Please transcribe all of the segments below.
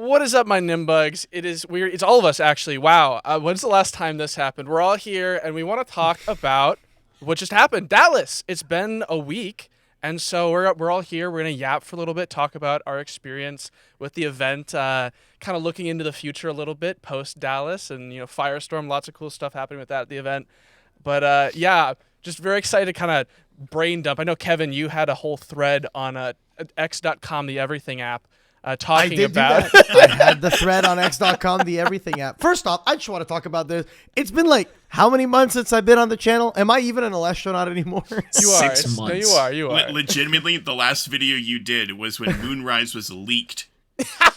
What is up, my Nimbugs? It is weird. It's all of us, actually. Wow. When's the last time this happened? We're all here, and we want to talk about what just happened. Dallas. It's been a week, and so we're all here. We're going to yap for a little bit, talk about our experience with the event, kind of looking into the future a little bit post-Dallas, and, Firestorm, lots of cool stuff happening with that at the event. But, yeah, just very excited to kind of brain dump. I know, Kevin, you had a whole thread on x.com, the Everything app, talking about. I had the thread on x.com, the Everything app. First off, I just want to talk about this. It's been like how many months since I've been on the channel? Am I even an Elestronaut anymore? You are. 6 months. No, you are. Legitimately, the last video you did was when Moonrise was leaked.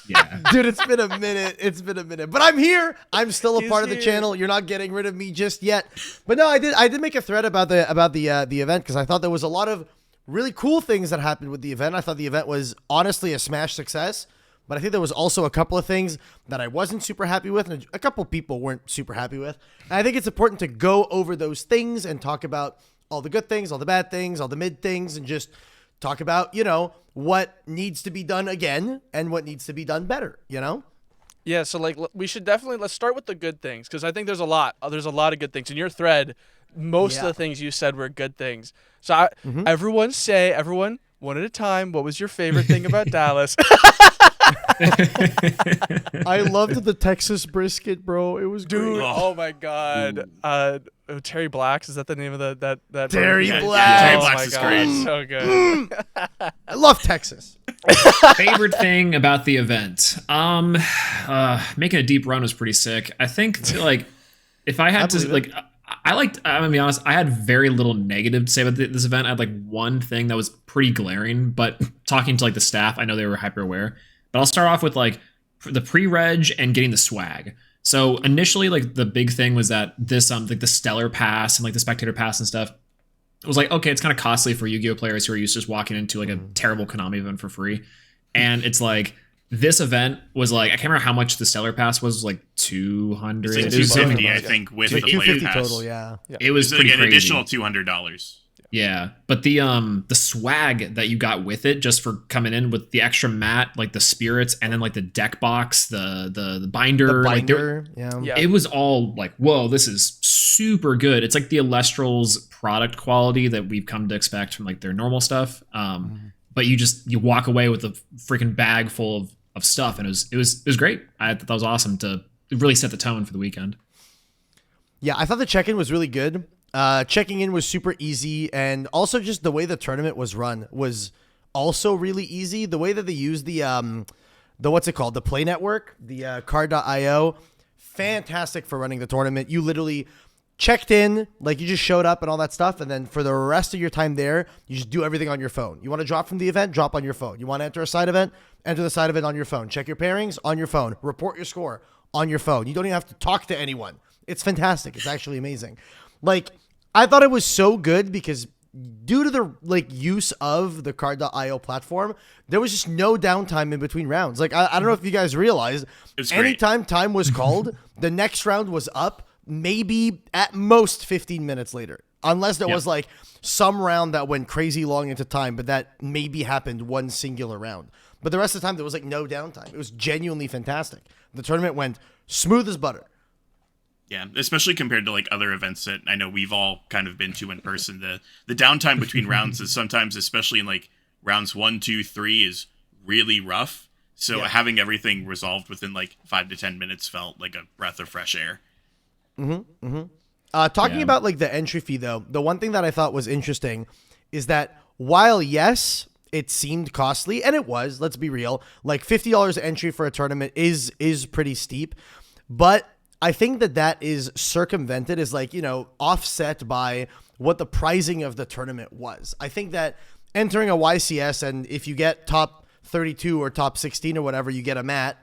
Yeah. Dude, it's been a minute. But I'm here. I'm still a part of the here. channel. You're not getting rid of me just yet. But no, I did make a thread about the event because I thought there was a lot of really cool things that happened with the event. I thought the event was honestly a smash success, but I think there was also a couple of things that I wasn't super happy with and a couple people weren't super happy with. And I think it's important to go over those things and talk about all the good things, all the bad things, all the mid things, and just talk about, what needs to be done again and what needs to be done better, Yeah, so we should let's start with the good things, because I think there's a lot of good things in your thread. Most of the things you said were good things. So everyone one at a time, what was your favorite thing about Dallas? I loved the Texas brisket, bro. It was Dude, great. oh my god. Terry Black's, is that the name of that Terry burger? Black's. Terry Oh Black's my is god, great. so good. I love Texas. Favorite thing about the event? Making a deep run was pretty sick. I think if I had to I'm gonna be honest, I had very little negative to say about this event. I had one thing that was pretty glaring, but talking to the staff, I know they were hyper aware. But I'll start off with the pre-reg and getting the swag. So initially, the big thing was that this the Stellar Pass and the Spectator Pass and stuff, it was okay, it's kind of costly for Yu-Gi-Oh players who are used to just walking into a terrible Konami event for free. And it's this event was I can't remember how much the Stellar Pass was, 200. It's It was $250, I think, with the player 250 pass. total, yeah. It was It's pretty an crazy. additional $200. Yeah, but the swag that you got with it, just for coming in with the extra mat, the spirits, and then the deck box, the binder, The binder, yeah. it was all whoa, this is super good. It's the Elestrals product quality that we've come to expect from their normal stuff. But you walk away with a freaking bag full of stuff, and it was great. I thought that was awesome to really set the tone for the weekend. Yeah, I thought the check-in was really good. Checking in was super easy, and also just the way the tournament was run was also really easy. The way that they used the what's it called? The Play Network, the card.io, fantastic for running the tournament. You literally checked in, you just showed up and all that stuff, and then for the rest of your time there, you just do everything on your phone. You want to drop from the event, drop on your phone. You want to enter a side event, enter the side event on your phone. Check your pairings on your phone. Report your score on your phone. You don't even have to talk to anyone. It's fantastic. It's actually amazing. I thought it was so good because due to the use of the card.io platform, there was just no downtime in between rounds. I don't know if you guys realized, anytime time was called, the next round was up maybe at most 15 minutes later. Unless there was some round that went crazy long into time, but that maybe happened one singular round. But the rest of the time there was no downtime. It was genuinely fantastic. The tournament went smooth as butter. Yeah, especially compared to other events that I know we've all kind of been to in person. The downtime between rounds is sometimes, especially in rounds 1, 2, 3, is really rough. So having everything resolved within 5 to 10 minutes felt like a breath of fresh air. Talking about the entry fee though, the one thing that I thought was interesting is that while yes, it seemed costly, and it was, let's be real, $50 entry for a tournament is pretty steep, but I think that is circumvented, is offset by what the pricing of the tournament was. I think that entering a YCS, and if you get top 32 or top 16 or whatever, you get a mat.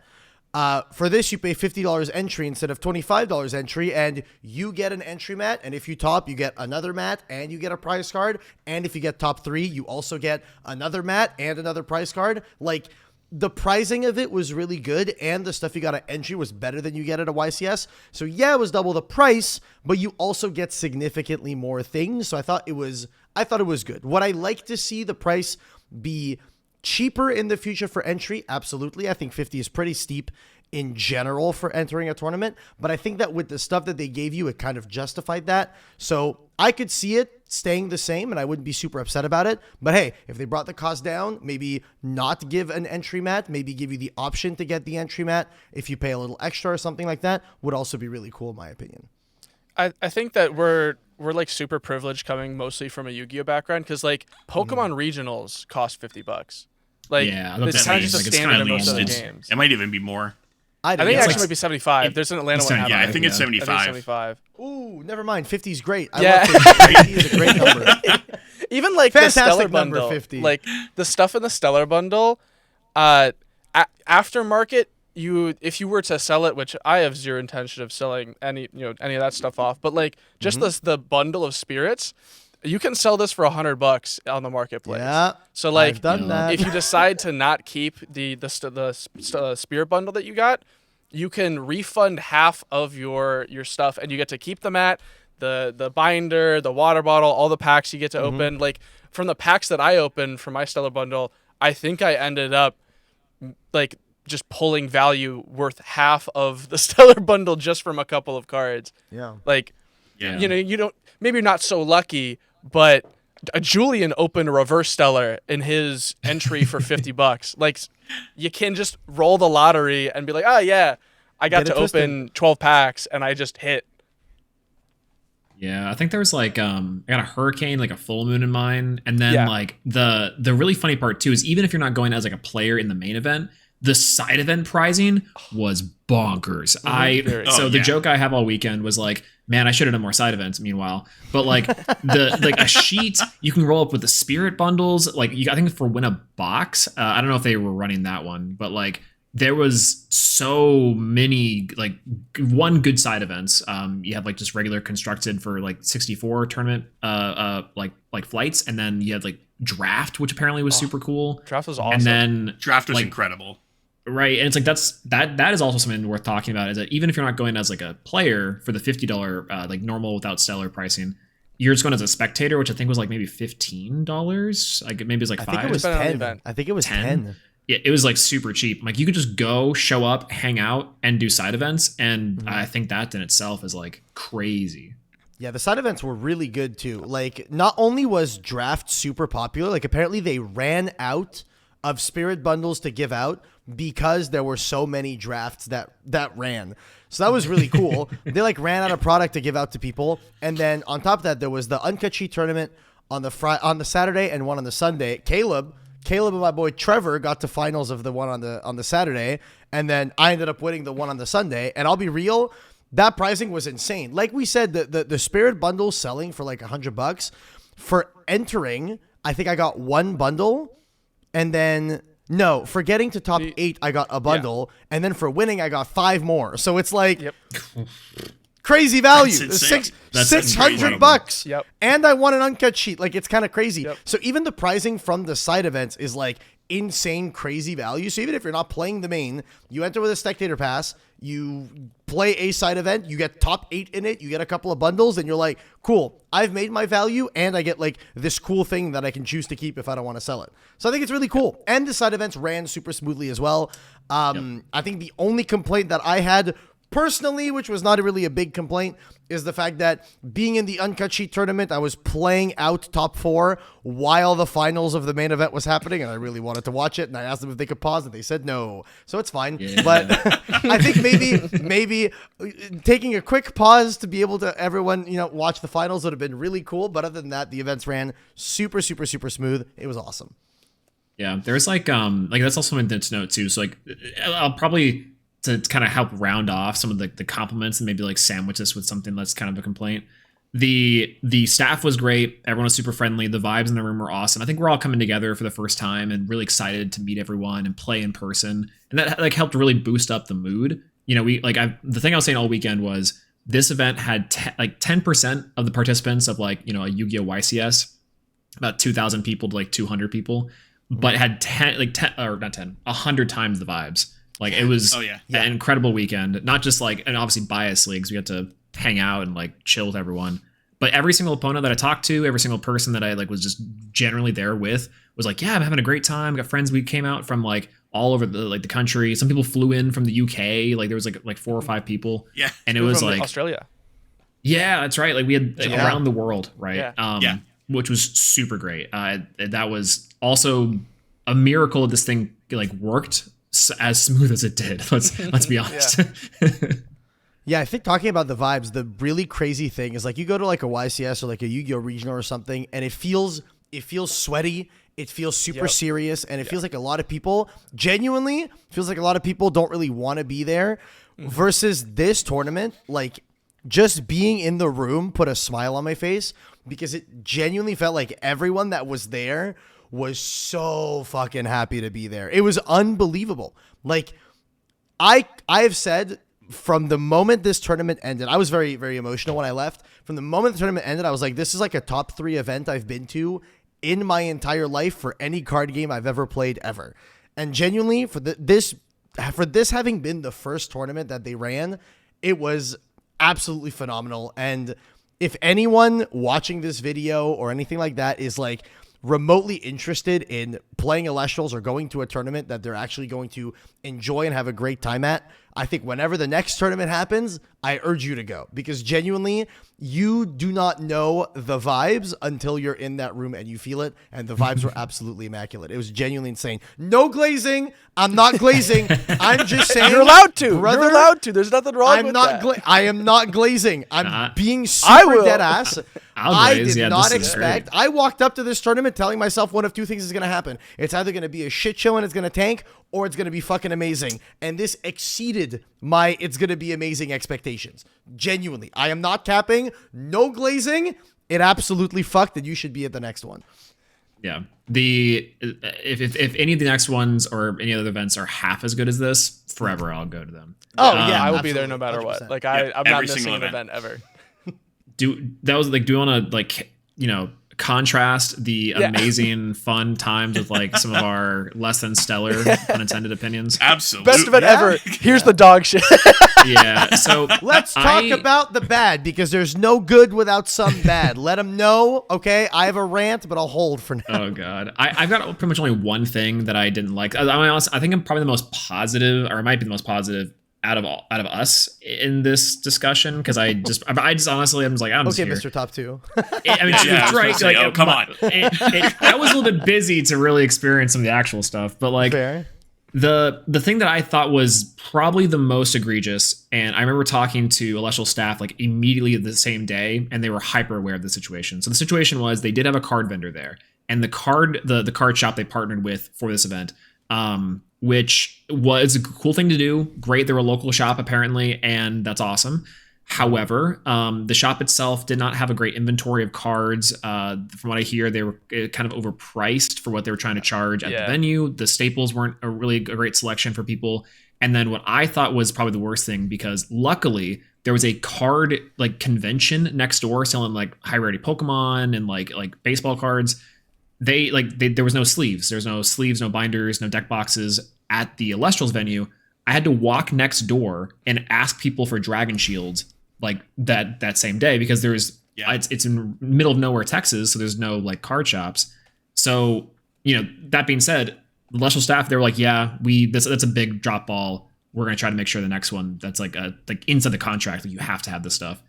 For this, you pay $50 entry instead of $25 entry, and you get an entry mat. And if you top, you get another mat, and you get a prize card. And if you get top 3, you also get another mat and another prize card. The pricing of it was really good, and the stuff you got at entry was better than you get at a YCS. So yeah, it was double the price, but you also get significantly more things. So I thought it was good. Would I like to see the price be cheaper in the future for entry, absolutely. I think 50 is pretty steep in general for entering a tournament, but I think that with the stuff that they gave you, it kind of justified that. So I could see it staying the same and I wouldn't be super upset about it. But hey, if they brought the cost down, maybe not give an entry mat, maybe give you the option to get the entry mat if you pay a little extra or something like that, would also be really cool in my opinion. I think that we're like super privileged coming mostly from a Yu-Gi-Oh background, because like Pokemon regionals cost $50. Like it's kind of just a standard in most of the games. It might even be more. I think it actually might be 75. There's an Atlanta one. Yeah, I think it's 75. 75. Ooh, never mind. 50 is great. I Yeah. love 50. 50 is a great number. Even like Fantastic the Stellar number, bundle, 50. like the stuff in the Stellar bundle, aftermarket. If you were to sell it, which I have zero intention of selling any of that stuff off, but like just the bundle of spirits, you can sell this for $100 on the marketplace. Yeah, so like I've done that. if you decide to not keep the spirit bundle that you got, you can refund half of your stuff, and you get to keep the mat, the binder, the water bottle, all the packs you get to open. Like from the packs that I opened for my Stellar bundle, I think I ended up like just pulling value worth half of the Stellar bundle just from a couple of cards. Yeah. Like, you don't, maybe you're not so lucky, but Julian opened a reverse Stellar in his entry for $50. Like, you can just roll the lottery and be like, oh yeah, I got to open 12 packs and I just hit. Yeah, I think there was like I got a hurricane, like a full moon in mine, and then like the really funny part too is even if you're not going as like a player in the main event, the side event prizing was bonkers. The joke I have all weekend was like, man, I should have done more side events. Meanwhile, but like a sheet you can roll up with the spirit bundles. Like I think for win a box. I don't know if they were running that one, but like there was so many like one good side events. You have like just regular constructed for like 64 tournament like flights, and then you had like draft, which apparently was super cool. Draft was awesome. And then draft was incredible. Right, and it's like that is also something worth talking about. Is that even if you're not going as like a player for the $50 like normal without Stellar pricing, you're just going as a spectator, which I think was like maybe $15. Like maybe it was like $5. I think it was 10. I think it was 10. Yeah, it was like super cheap. Like you could just go, show up, hang out, and do side events, and I think that in itself is like crazy. Yeah, the side events were really good too. Like not only was draft super popular, like apparently they ran out of spirit bundles to give out because there were so many drafts that ran. So that was really cool. They like ran out of product to give out to people. And then on top of that, there was the Uncut Sheet tournament on the Saturday and one on the Sunday. Caleb and my boy Trevor got to finals of the one on the Saturday. And then I ended up winning the one on the Sunday. And I'll be real, that pricing was insane. Like we said, the spirit bundle selling for like $100 for entering. I think I got one bundle. And then, no, for getting to top 8, I got a bundle. Yeah. And then for winning, I got 5 more. So it's like crazy value. $600. Yep. And I won an Uncut Sheet. Like, it's kind of crazy. Yep. So even the pricing from the side events is like insane, crazy value. So even if you're not playing the main, you enter with a spectator pass, you play a side event, you get top 8 in it, you get a couple of bundles, and you're like, cool, I've made my value, and I get like this cool thing that I can choose to keep if I don't want to sell it. So I think it's really cool. And the side events ran super smoothly as well. I think the only complaint that I had personally, which was not really a big complaint, is the fact that being in the Uncut Sheet tournament, I was playing out top 4 while the finals of the main event was happening, and I really wanted to watch it, and I asked them if they could pause, and they said no. So it's fine. Yeah. But I think maybe taking a quick pause to be able to everyone, watch the finals would have been really cool. But other than that, the events ran super, super, super smooth. It was awesome. Yeah, there's like that's also something to note too. So like I'll probably, to kind of help round off some of the compliments and maybe like sandwich this with something that's kind of a complaint. The staff was great. Everyone was super friendly. The vibes in the room were awesome. I think we're all coming together for the first time and really excited to meet everyone and play in person. And that like helped really boost up the mood. The thing I was saying all weekend was this event had 10% of the participants of like, a Yu-Gi-Oh! YCS, about 2,000 people to like 200 people, but it had 100 times the vibes. Like it was an incredible weekend, not just like, and obviously bias leagues, we got to hang out and like chill with everyone, But every single opponent that I talked to, every single person that I like was just generally there with was like, yeah, I'm having a great time. Got friends. We came out from like all over the country. Some people flew in from the UK. Like there was like 4 or 5 people. Yeah. And it was from like Australia. Yeah, that's right. Like we had like, around the world, right? Yeah. Which was super great. That was also a miracle this thing like worked as smooth as it did. Let's be honest. Yeah, I think talking about the vibes, the really crazy thing is like you go to like a YCS or like a Yu-Gi-Oh regional or something, and it feels sweaty. It feels super serious, and it feels like a lot of people genuinely feels like a lot of people don't really want to be there. Versus this tournament, like just being in the room put a smile on my face because it genuinely felt like everyone that was there was so fucking happy to be there. It was unbelievable. Like I have said. From the moment this tournament ended, I was very, very emotional when I left. From the moment the tournament ended, I was like, this is like a top 3 event I've been to in my entire life for any card game I've ever played ever. And genuinely, for this having been the first tournament that they ran, it was absolutely phenomenal. And if anyone watching this video or anything like that is like remotely interested in playing Elestrals or going to a tournament that they're actually going to enjoy and have a great time at, I think whenever the next tournament happens, I urge you to go because genuinely you do not know the vibes until you're in that room and you feel it. And the vibes were absolutely immaculate. It was genuinely insane. No glazing. I'm not glazing. I'm just saying. You're allowed to. Brother, You're allowed to. There's nothing wrong with that. I am not glazing. I'm being I super will. dead ass. I'll glaze. I did Yeah, not this is expect. great. I walked up to this tournament telling myself one of 2 things is going to happen. It's either going to be a shit show and it's going to tank, or it's going to be fucking amazing. And this exceeded my it's going to be amazing expectations. Genuinely. I am not capping. No glazing. It absolutely fucked, and you should be at the next one. Yeah. If any of the next ones or any other events are half as good as this, forever I'll go to them. Oh, yeah. I will be there no matter what. 100%. Like I'm not every missing single an event ever. Do you want to like, contrast the amazing fun times with like some of our less than stellar unintended opinions? Absolutely. Best event ever. Here's the dog shit. Yeah. So Let's talk about the bad because there's no good without some bad. Let them know. Okay. I have a rant, but I'll hold for now. Oh God, I've got pretty much only one thing that I didn't like. I'm honest, I think I'm probably the most positive, or I might be the most positive out of us in this discussion because I just honestly I'm just like I'm Okay, just here. Mr. Top 2. I mean, she Yeah, I was was right. gonna say, Like, oh, come on. I was a little bit busy to really experience some of the actual stuff, but like Fair. the thing that I thought was probably the most egregious, and I remember talking to Elestrial staff like immediately the same day, and they were hyper aware of the situation. So the situation was they did have a card vendor there, and the card shop they partnered with for this event, which was a cool thing to do. Great, they're a local shop apparently, and that's awesome. However, the shop itself did not have a great inventory of cards. From what I hear, they were kind of overpriced for what they were trying to charge at the venue. The staples weren't a great selection for people. And then what I thought was probably the worst thing, because luckily there was a card like convention next door selling like high rarity Pokemon and like baseball cards. There was no sleeves. There's no sleeves, no binders, no deck boxes at the Elestrals venue. I had to walk next door and ask people for Dragon Shields like that same day because it's in middle of nowhere, Texas, so there's no like card shops. So, that being said, the Elestrials staff, they were like, yeah, that's a big drop ball. We're going to try to make sure the next one that's like inside the contract, like you have to have this stuff.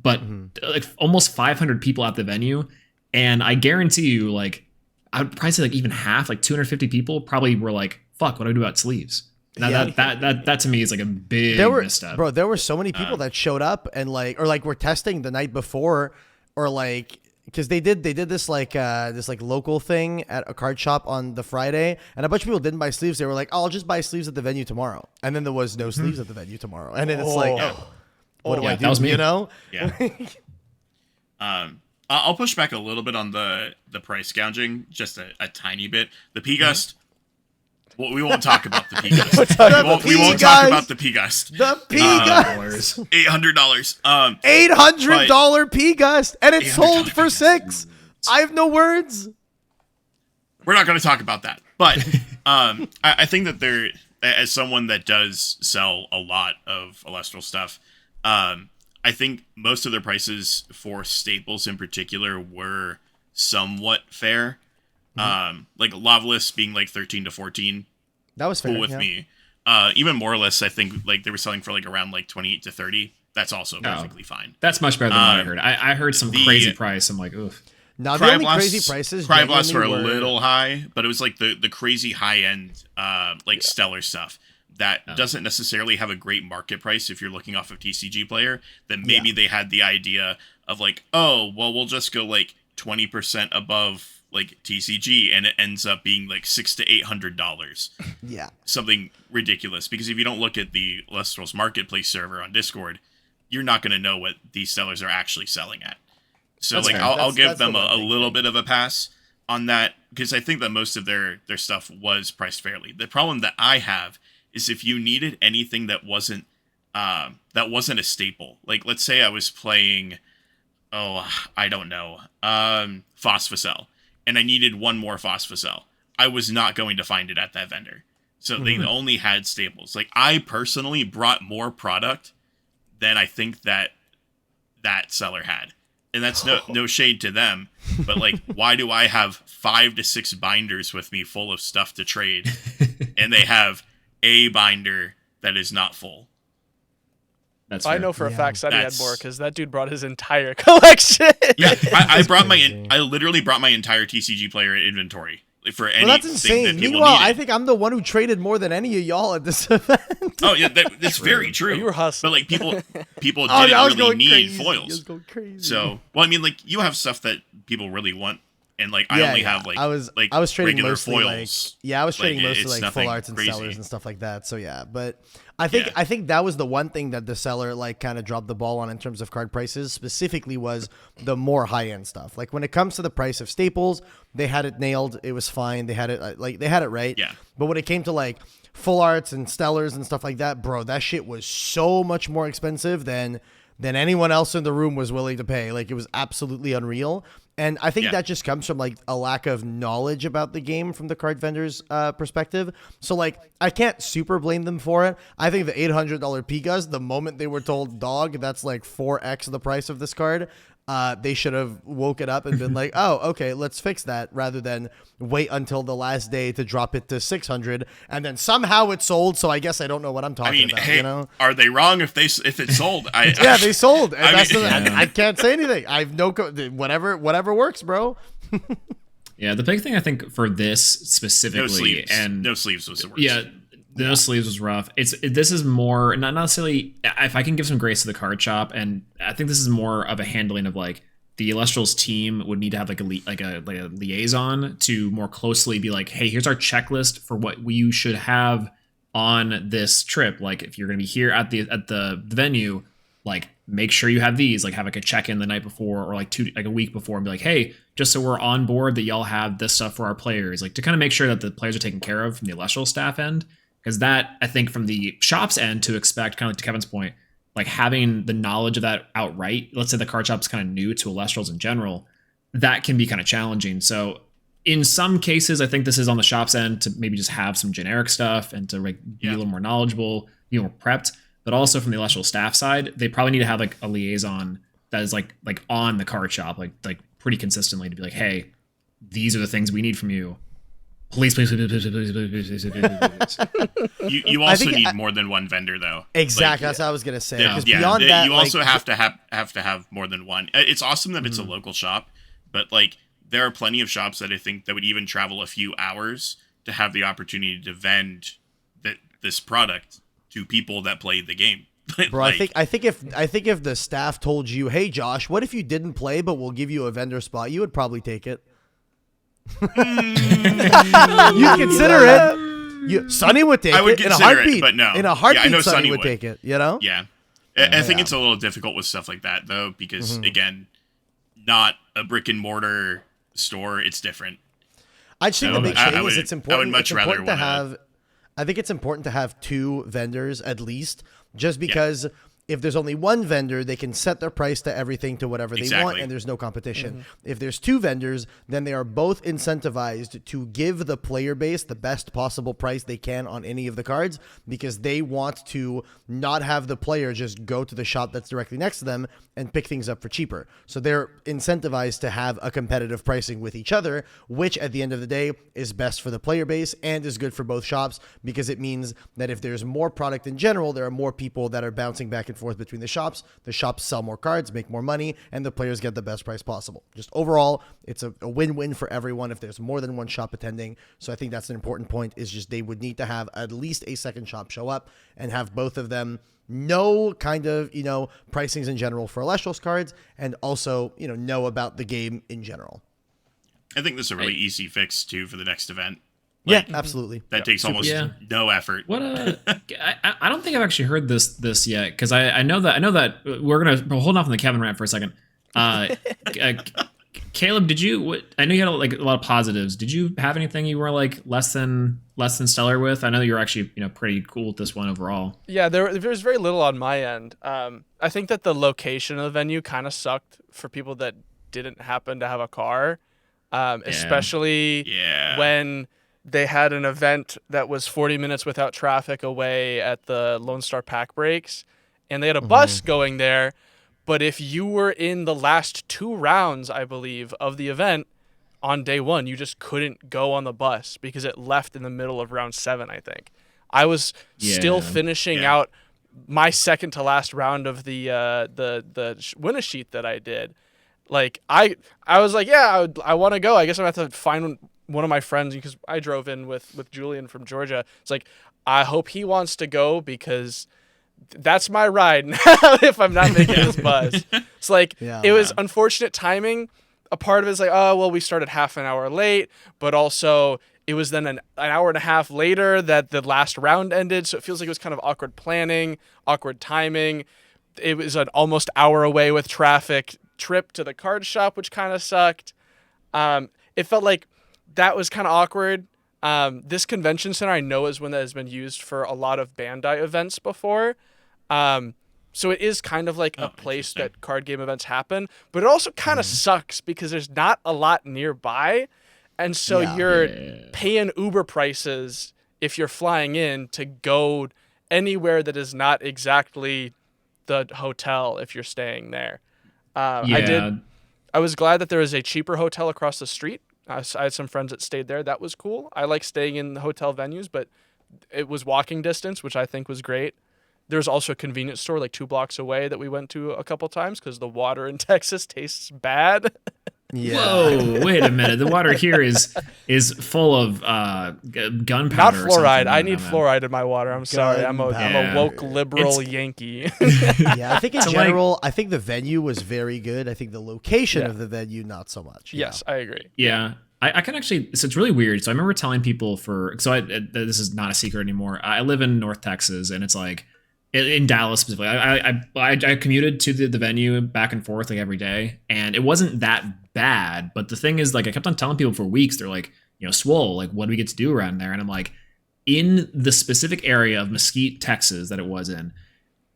But like almost 500 people at the venue, and I guarantee you, like I would probably say like even half, like 250 people probably were like, fuck, what do I do about sleeves? Now that to me is like a big misstep. Bro, there were so many people that showed up and were testing the night before, or like because they did this local thing at a card shop on the Friday, and a bunch of people didn't buy sleeves. They were like, "Oh, I'll just buy sleeves at the venue tomorrow," and then there was no sleeves at the venue tomorrow, and then it's like, what do I do? That was me. Yeah. I'll push back a little bit on the price gouging, just a tiny bit. The P-Gust. Well, we won't talk about the P-Gust. we won't talk about the P-Gust. The P-Gust. $800. $800 P-Gust, and it's sold for $600. I have no words. We're not going to talk about that. But I think that as someone that does sell a lot of Elestral stuff, I think most of their prices for staples in particular were somewhat fair. Like Loveless being like 13 to 14. That was fair. Cool with me. Even Moreless, I think like they were selling for like around like 28 to 30. That's also perfectly fine. That's much better than what I heard. I heard some crazy price. I'm like, oof. Now the only crazy prices Cryblasts were a little high, but it was like the crazy high end stellar stuff that doesn't necessarily have a great market price if you're looking off of TCG Player. Then maybe they had the idea of like, oh well, we'll just go like 20% above like TCG, and it ends up being like $600 to $800. Yeah, something ridiculous. Because if you don't look at the Elestrals Marketplace server on Discord, you're not going to know what these sellers are actually selling at. So That's like fair. I'll give them a little bit of a pass on that, because I think that most of their stuff was priced fairly. The problem that I have is if you needed anything that wasn't a staple. Like let's say I was playing I don't know, Phosphocell, and I needed one more Phosphocell. I was not going to find it at that vendor. So they only had staples. Like I personally brought more product than I think that seller had. And that's no shade to them, but like, why do I have 5 to 6 binders with me full of stuff to trade, and they have a binder that is not full? That's I fair. know for a fact Sonny had more because that dude brought his entire collection. Yeah, I brought I literally brought my entire TCG Player inventory for anything that's insane. that people Meanwhile, needed. I think I'm the one who traded more than any of y'all at this event. Oh yeah, that's very true. You were hustling. But like people didn't I was really going need crazy. I foils. was going crazy. So well, I mean, like you have stuff that people really want, and like I only have like I was trading regular mostly foils. I was trading Like, mostly it's like nothing full arts and crazy. sellers and stuff like that. So yeah, but I think that was the one thing that the seller like kind of dropped the ball on in terms of card prices, specifically was the more high end stuff. Like when it comes to the price of staples, they had it nailed. It was fine. They had it they had it right. Yeah. But when it came to like full arts and stellars and stuff like that, bro, that shit was so much more expensive than anyone else in the room was willing to pay. Like it was absolutely unreal. And I think that just comes from like a lack of knowledge about the game from the card vendors' perspective. So like I can't super blame them for it. I think the $800 Pigas, the moment they were told, dog, that's like 4x the price of this card, they should have woken up and been like, oh, okay, let's fix that, rather than wait until the last day to drop it to 600 and then somehow it sold. So I guess I don't know what I'm talking about. Hey, you know? are they wrong if it sold? Yeah, they sold. And I I can't say anything. I have no whatever works, bro. Yeah, the big thing I think for this specifically, no sleeves. and No sleeves was the worst. yeah, the no sleeves was rough. This is more not necessarily. If I can give some grace to the card shop, and I think this is more of a handling of like the Elestrals team would need to have like a liaison to more closely be like, hey, here's our checklist for what you should have on this trip. Like if you're gonna be here at the venue, like make sure you have these. Like have like a check-in the night before or like a week before, and be like, hey, just so we're on board that y'all have this stuff for our players. Like to kind of make sure that the players are taken care of from the Elestral staff end. Because that, I think, from the shop's end to expect, kind of like to Kevin's point, like having the knowledge of that outright, let's say the card shop's kind of new to Elestrals in general, that can be kind of challenging. So in some cases, I think this is on the shop's end to maybe just have some generic stuff and to like be a little more knowledgeable, be more prepped. But also from the Elestral staff side, they probably need to have like a liaison that is like on the card shop, like pretty consistently to be like, hey, these are the things we need from you. Please. You also need more than one vendor, though. Exactly, that's what I was gonna say. Beyond that, you also have to have more than one. It's awesome that it's a local shop, but like there are plenty of shops that I think that would even travel a few hours to have the opportunity to vend this product to people that play the game. Bro, I think if the staff told you, hey Josh, what if you didn't play but we'll give you a vendor spot, you would probably take it. You consider it. Sonny would take it in a heartbeat. But no, in a heartbeat, I know Sonny would take it. You know? Yeah, I think it's a little difficult with stuff like that though, because again, not a brick and mortar store. It's different. I just think the big thing is it's important. I would much rather to have. I think it's important to have 2 vendors at least, just because If there's only one vendor, they can set their price to everything to whatever they want, Exactly. and there's no competition. If there's two vendors, then they are both incentivized to give the player base the best possible price they can on any of the cards, because they want to not have the player just go to the shop that's directly next to them and pick things up for cheaper. So they're incentivized to have a competitive pricing with each other, which at the end of the day is best for the player base and is good for both shops, because it means that if there's more product in general, there are more people that are bouncing back and forth between the shops sell more cards, make more money, and the players get the best price possible. Just overall, it's a win-win for everyone if there's more than one shop attending. So I think that's an important point, is just they would need to have at least a second shop show up and have both of them know kind of, pricings in general for Elestrals cards, and also, know about the game in general. I think this is a really easy fix too for the next event. Yeah, absolutely. That takes almost no effort. What I don't think I've actually heard this yet, because I know that we're gonna hold off on the Kevin rant for a second. Caleb, did you? I know you had a lot of positives. Did you have anything you were less than stellar with? I know you were actually pretty cool with this one overall. Yeah, there's very little on my end. I think that the location of the venue kind of sucked for people that didn't happen to have a car, especially when they had an event that was 40 minutes without traffic away at the Lone Star Pack Breaks, and they had a bus going there. But if you were in the last 2 rounds, I believe, of the event on day 1, you just couldn't go on the bus because it left in the middle of round 7, I think. I was still finishing out my second to last round of the win a sheet that I did. I was like, I want to go. I guess I'm going to have to find one of my friends, because I drove in with Julian from Georgia. It's like, I hope he wants to go, because that's my ride now if I'm not making this bus. It's it was unfortunate timing. A part of it is we started half an hour late, but also it was then an hour and a half later that the last round ended. So it feels like it was kind of awkward planning, awkward timing. It was an almost hour away with traffic trip to the card shop, which kind of sucked. It felt like that was kind of awkward. This convention center I know is one that has been used for a lot of Bandai events before. So it is kind of like a place that card game events happen, but it also kind of sucks because there's not a lot nearby. And so you're paying Uber prices if you're flying in to go anywhere that is not exactly the hotel if you're staying there. I was glad that there was a cheaper hotel across the street. I had some friends that stayed there. That was cool. I like staying in the hotel venues, but it was walking distance, which I think was great. There's also a convenience store 2 blocks away that we went to a couple times because the water in Texas tastes bad. Yeah. Whoa, wait a minute. The water here is full of gunpowder. Not fluoride. I need fluoride in my water. I'm sorry. I'm a woke liberal Yankee. Yeah, I think in general, I think the venue was very good. I think the location of the venue, not so much. Yes, I agree. Yeah. I can actually, so it's really weird. So I remember telling people this is not a secret anymore. I live in North Texas, and it's in Dallas specifically. I commuted to the venue back and forth every day, and it wasn't that bad. But the thing is, I kept on telling people for weeks, they're like, Swole, what do we get to do around there? And I'm like, in the specific area of Mesquite, Texas that it was in,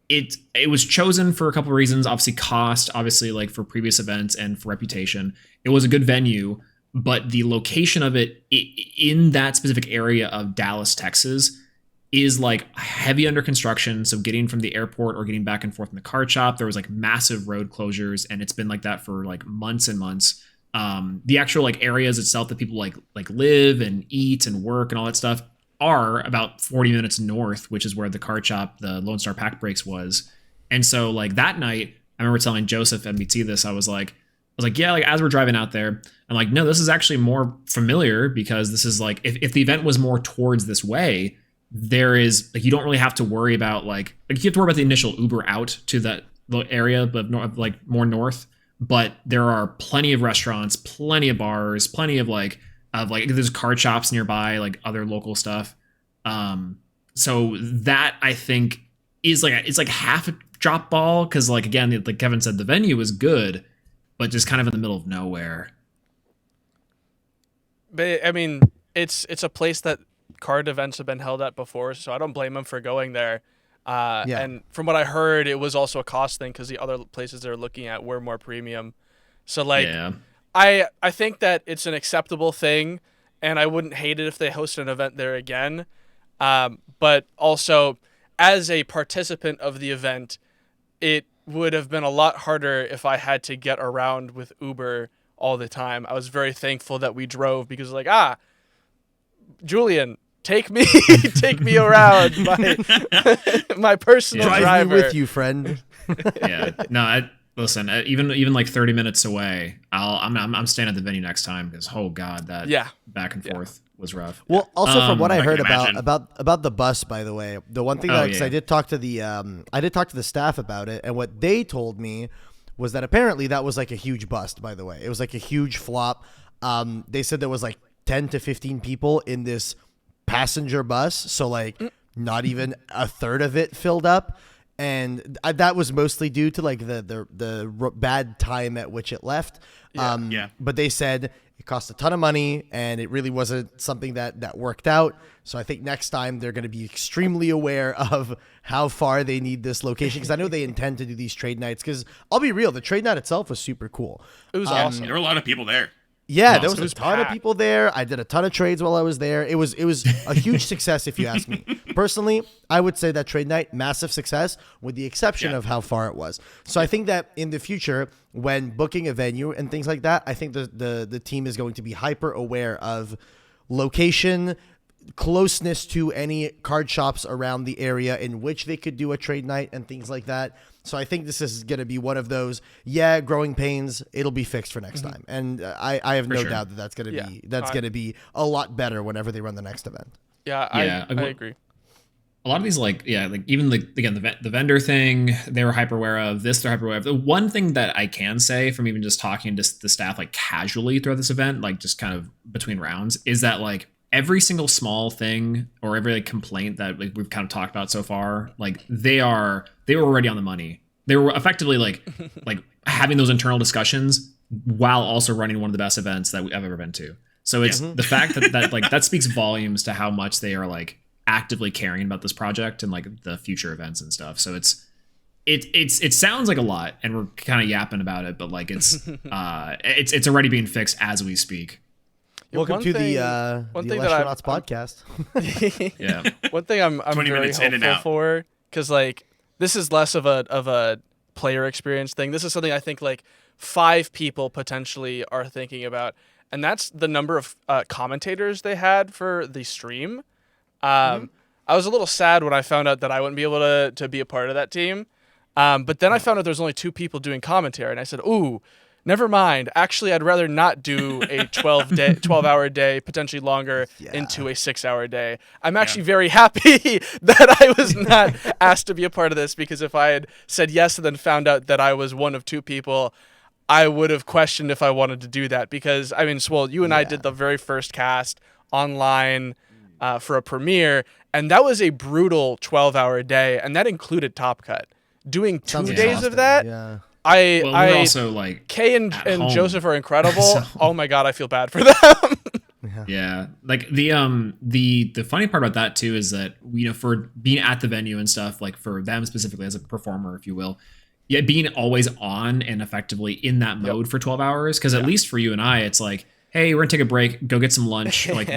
it was chosen for a couple of reasons. Obviously cost, for previous events, and for reputation. It was a good venue, but the location of it in that specific area of Dallas, Texas, is heavy under construction. So getting from the airport or getting back and forth in the card shop, there was massive road closures, and it's been like that for months and months. The actual areas itself that people live and eat and work and all that stuff are about 40 minutes north, which is where the card shop, the Lone Star Pack Breaks, was. And so that night, I remember telling Joseph MBT this. I was like, as we're driving out there, I'm no, this is actually more familiar, because this is if the event was more towards this way, there is you don't really have to worry about you have to worry about the initial Uber out to that area, but more north. But there are plenty of restaurants, plenty of bars, plenty of there's card shops nearby, other local stuff. So that I think is it's half a drop ball, because again, like Kevin said, the venue was good, but just kind of in the middle of nowhere. But I mean, it's a place that card events have been held at before, so I don't blame them for going there. Yeah. And from what I heard, it was also a cost thing because the other places they're looking at were more premium. So like, Yeah. I think that it's an acceptable thing, and I wouldn't hate it if they host an event there again. But also, as a participant of the event, it would have been a lot harder if I had to get around with Uber all the time. I was very thankful that we drove because Julian, take me take me around, my personal Drive driver. me with you, friend. Yeah. No, listen, even like 30 minutes away, I'm staying at the venue next time because oh god, that back and forth was rough. Well, also from what I I heard can imagine. about the bus, by the way, the one thing that 'cause I did talk to the staff about it, and what they told me was that apparently that was like a huge bust. By the way, it was like a huge flop. They said there was like 10 to 15 people in this passenger bus, so like not even a third of it filled up. And that was mostly due to like the bad time at which it left. But they said it cost a ton of money and it really wasn't something that worked out. So I think next time they're going to be extremely aware of how far they need this location, because I know they intend to do these trade nights. Because I'll be real, the trade night itself was super cool. It was awesome. There were a lot of people there. Yeah, there was It a ton of packed. people there. I did a ton of trades while I was there. It was a huge success, if you ask me. Personally, I would say that trade night, massive success, with the exception of how far it was. So I think that in the future, when booking a venue and things like that, I think the team is going to be hyper aware of location, closeness to any card shops around the area in which they could do a trade night and things like that. So I think this is going to be one of those, growing pains. It'll be fixed for next time, and I have no doubt that that's going to be a lot better whenever they run the next event. I agree. A lot of these, even again the vendor thing, they were hyper aware of this. They're hyper aware of the one thing that I can say from even just talking to the staff like casually throughout this event, like just kind of between rounds, is that like every single small thing or every like complaint that like we've kind of talked about so far, like they were already on the money. They were effectively like having those internal discussions while also running one of the best events that I've ever been to. So it's the fact that like that speaks volumes to how much they are like actively caring about this project and like the future events and stuff. So it sounds like a lot and we're kind of yapping about it, but like it's already being fixed as we speak. Welcome to the Elestrals podcast. Yeah. One thing I'm 20 very minutes in and hopeful out. for, because like this is less of a player experience thing. This is something I think like 5 people potentially are thinking about, and that's the number of commentators they had for the stream. I was a little sad when I found out that I wouldn't be able to be a part of that team. But then I found out there's only 2 people doing commentary, and I said, ooh, never mind. Actually, I'd rather not do a 12-hour day, potentially longer, into a 6-hour day. I'm actually very happy that I was not asked to be a part of this, because if I had said yes and then found out that I was one of 2 people, I would have questioned if I wanted to do that. Because, I mean, Swole, you and I did the very first cast online for a premiere, and that was a brutal 12-hour day, and that included Top Cut. Doing 2 days of that, we're also like Kay and home. Joseph are incredible. So- Oh my god, I feel bad for them. Yeah, like the funny part about that too is that for being at the venue and stuff, like for them specifically as a performer, if you will, being always on and effectively in that mode for 12 hours. Because at least for you and I, it's like, hey, we're gonna take a break, go get some lunch. Like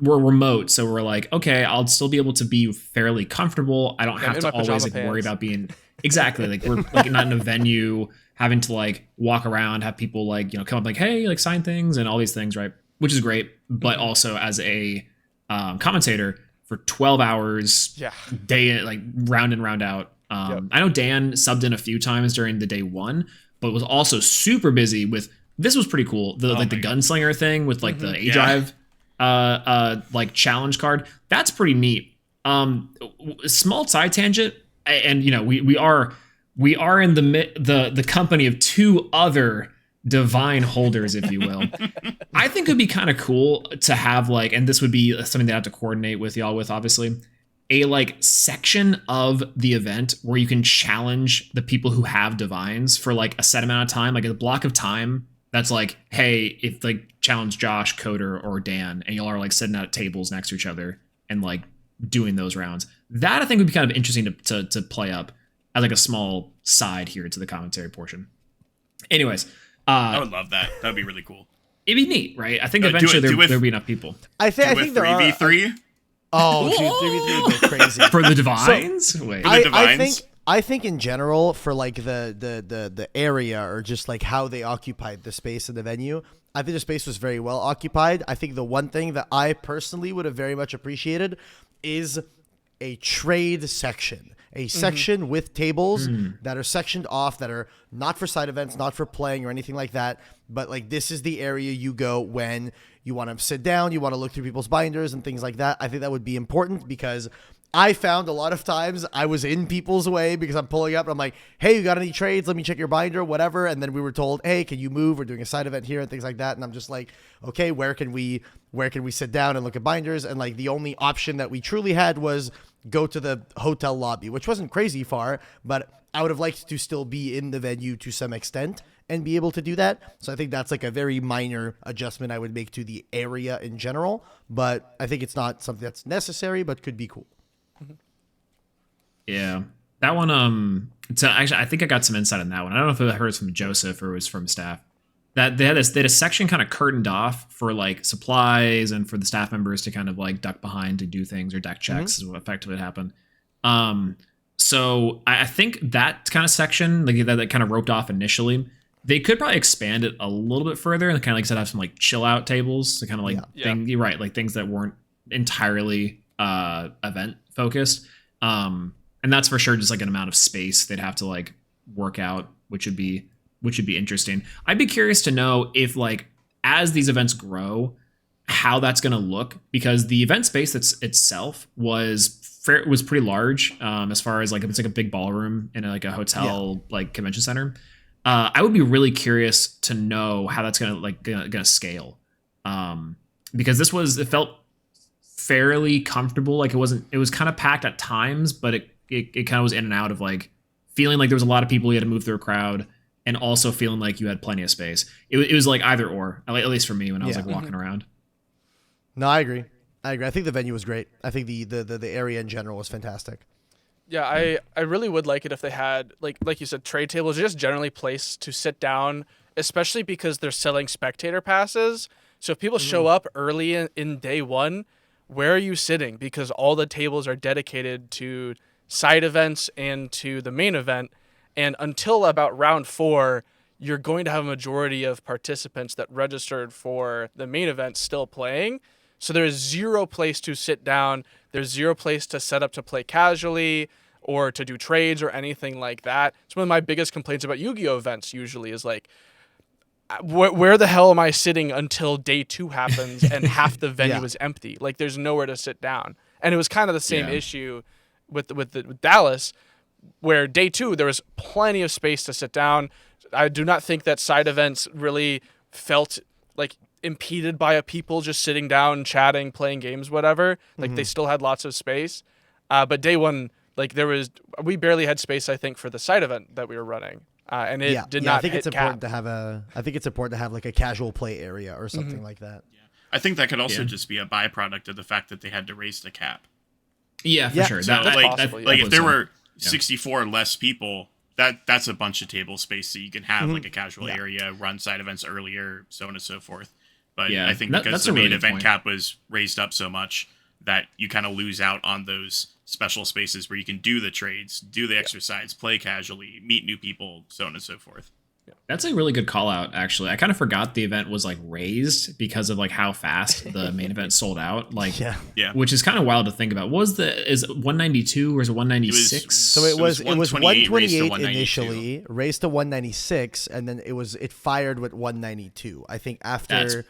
we're remote, so we're like, okay, I'll still be able to be fairly comfortable. I don't have to always like worry about being exactly like we're like not in a venue having to like walk around, have people like come up like, hey, like sign things and all these things, right? Which is great, but also as a commentator for 12 hours, day like round in round out. I know Dan subbed in a few times during the day one, but was also super busy with. This was pretty cool. The gunslinger thing with like the A Drive like challenge card. That's pretty neat. Small side tangent, and we are in the company of 2 other divine holders, if you will. I think it would be kind of cool to have like, and this would be something that I have to coordinate with y'all with, obviously, a like section of the event where you can challenge the people who have divines for like a set amount of time, like a block of time. That's like, hey, if like challenge Josh, Coder, or Dan, and y'all are like sitting at tables next to each other and like doing those rounds. That I think would be kind of interesting to play up as like a small side here to the commentary portion. Anyways, I would love that. That'd be really cool. It'd be neat, right? I think eventually there'd be enough people. I think there are 3v3. Oh, dude, 3v3 would go crazy. For the Divines? Wait. I think in general for like the area or just like how they occupied the space in the venue, I think the space was very well occupied. I think the one thing that I personally would have very much appreciated is a trade section. A section with tables that are sectioned off, that are not for side events, not for playing or anything like that. But like this is the area you go when you want to sit down, you want to look through people's binders and things like that. I think that would be important because I found a lot of times I was in people's way because I'm pulling up and I'm like, hey, you got any trades? Let me check your binder, whatever. And then we were told, hey, can you move? We're doing a side event here and things like that. And I'm just like, okay, where can we sit down and look at binders? And like the only option that we truly had was go to the hotel lobby, which wasn't crazy far, but I would have liked to still be in the venue to some extent and be able to do that. So I think that's like a very minor adjustment I would make to the area in general, but I think it's not something that's necessary, but could be cool. Yeah. That one, so actually, I think I got some insight on that one. I don't know if I heard it from Joseph or it was from staff. That they had a section kind of curtained off for like supplies and for the staff members to kind of like duck behind to do things or deck checks is what effectively happened. So I think that kind of section, like that kind of roped off initially, they could probably expand it a little bit further and kind of like set up some like chill out tables to kind of like you're right, like things that weren't entirely event focused. And that's for sure just like an amount of space they'd have to like work out, which would be interesting. I'd be curious to know if like as these events grow, how that's going to look, because the event space itself was pretty large as far as like it's like a big ballroom in like a hotel like convention center. I would be really curious to know how that's gonna scale, because it felt fairly comfortable. Like it was kind of packed at times, but it kind of was in and out of like feeling like there was a lot of people, you had to move through a crowd, and also feeling like you had plenty of space. It was like either or, at least for me when I was like walking around. No, I agree. I think the venue was great. I think the area in general was fantastic. Yeah, I really would like it if they had, like you said, trade tables, just generally place to sit down, especially because they're selling spectator passes. So if people show up early in day one, where are you sitting? Because all the tables are dedicated to side events and to the main event. And until about round 4, you're going to have a majority of participants that registered for the main event still playing. So there's zero place to sit down. There's zero place to set up to play casually or to do trades or anything like that. It's one of my biggest complaints about Yu-Gi-Oh! Events usually is like, where the hell am I sitting until day 2 happens and half the venue is empty? Like there's nowhere to sit down. And it was kind of the same issue with Dallas, where day 2 there was plenty of space to sit down. I do not think that side events really felt like impeded by people just sitting down, chatting, playing games, whatever. Like they still had lots of space. But day 1, like we barely had space, I think, for the side event that we were running. And it did not. I think hit it's important cap. to have like a casual play area or something like that. Yeah. I think that could also just be a byproduct of the fact that they had to raise the cap. Yeah, for sure. So if there were 64 64 less people, that's a bunch of table space that you can have like a casual area, run side events earlier, so on and so forth. But I think because the main event cap was raised up so much that you kind of lose out on those special spaces where you can do the trades, do the exercise, play casually, meet new people, so on and so forth. That's a really good call out, actually. I kind of forgot the event was like raised because of like how fast the main event sold out. Like, which is kind of wild to think about. Is it 192 or is it 196? So it was 128 initially, raised to 196, and then it fired with 192. I think after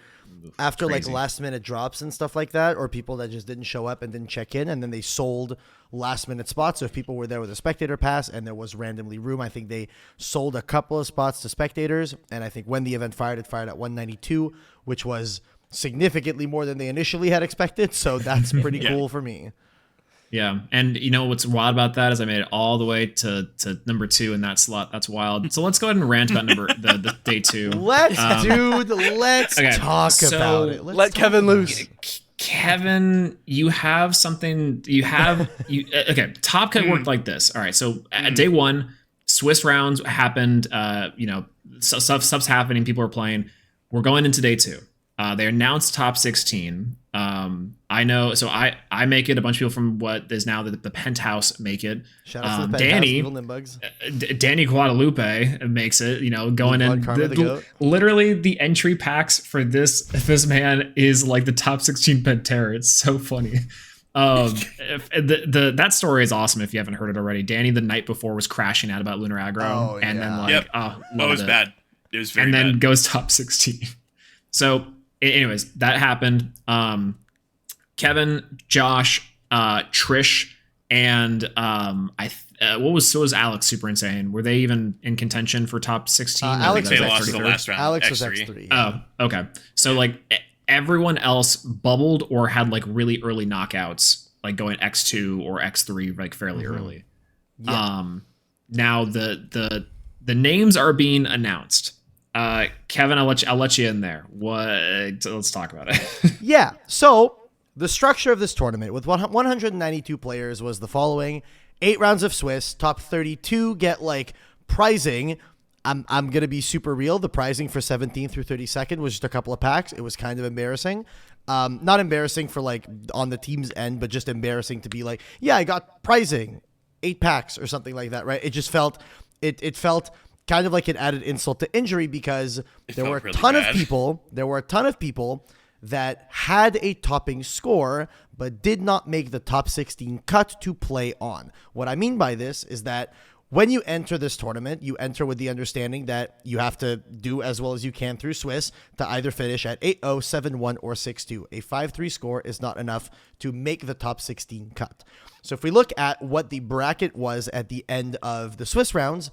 like last minute drops and stuff like that, or people that just didn't show up and didn't check in, and then they sold last minute spots. So if people were there with a spectator pass and there was randomly room, I think they sold a couple of spots to spectators. And I think when the event fired, it fired at 192, which was significantly more than they initially had expected. So that's pretty cool for me. Yeah. And you know what's wild about that is I made it all the way to number 2 in that slot. That's wild. So let's go ahead and rant about the day 2. Let's talk about it. Let Kevin loose. Kevin, you have something. Okay. Top Cut worked like this. All right. So at day one, Swiss rounds happened. Stuff's happening. People are playing. We're going into day two. They announced top 16. I know. So I make it. A bunch of people from what is now the Penthouse make it. Shout out to the Penthouse, Danny, Evil Nimbugs. Danny Guadalupe makes it. Going in. Literally, the entry packs for this man is like the top 16 Pantera. It's so funny. That story is awesome if you haven't heard it already. Danny the night before was crashing out about Lunar Aggro, and then it was bad. It was very and then bad. Goes top 16. So, anyways, that happened. Kevin, Josh, Trish, and what was Alex Super Insane? Were they even in contention for top 16? Alex they lost the last round. Alex X3. was X3. Yeah. Oh, okay. So like everyone else bubbled or had like really early knockouts, like going X2 or X3 like fairly early. Yeah. Now the names are being announced. Kevin, I'll let you in there. Let's talk about it. Yeah. So the structure of this tournament with 192 players was the following: 8 rounds of Swiss, top 32 get like prizing. I'm gonna be super real. The prizing for 17th through 32nd was just a couple of packs. It was kind of embarrassing. Not embarrassing for like on the team's end, but just embarrassing to be like, yeah, I got prizing 8 packs or something like that, right? It just felt it felt kind of like an added insult to injury because there were a ton of people that had a topping score but did not make the top 16 cut to play on. What I mean by this is that when you enter this tournament, you enter with the understanding that you have to do as well as you can through Swiss to either finish at 8-0, 7-1, or 6-2. A 5-3 score is not enough to make the top 16 cut. So if we look at what the bracket was at the end of the Swiss rounds,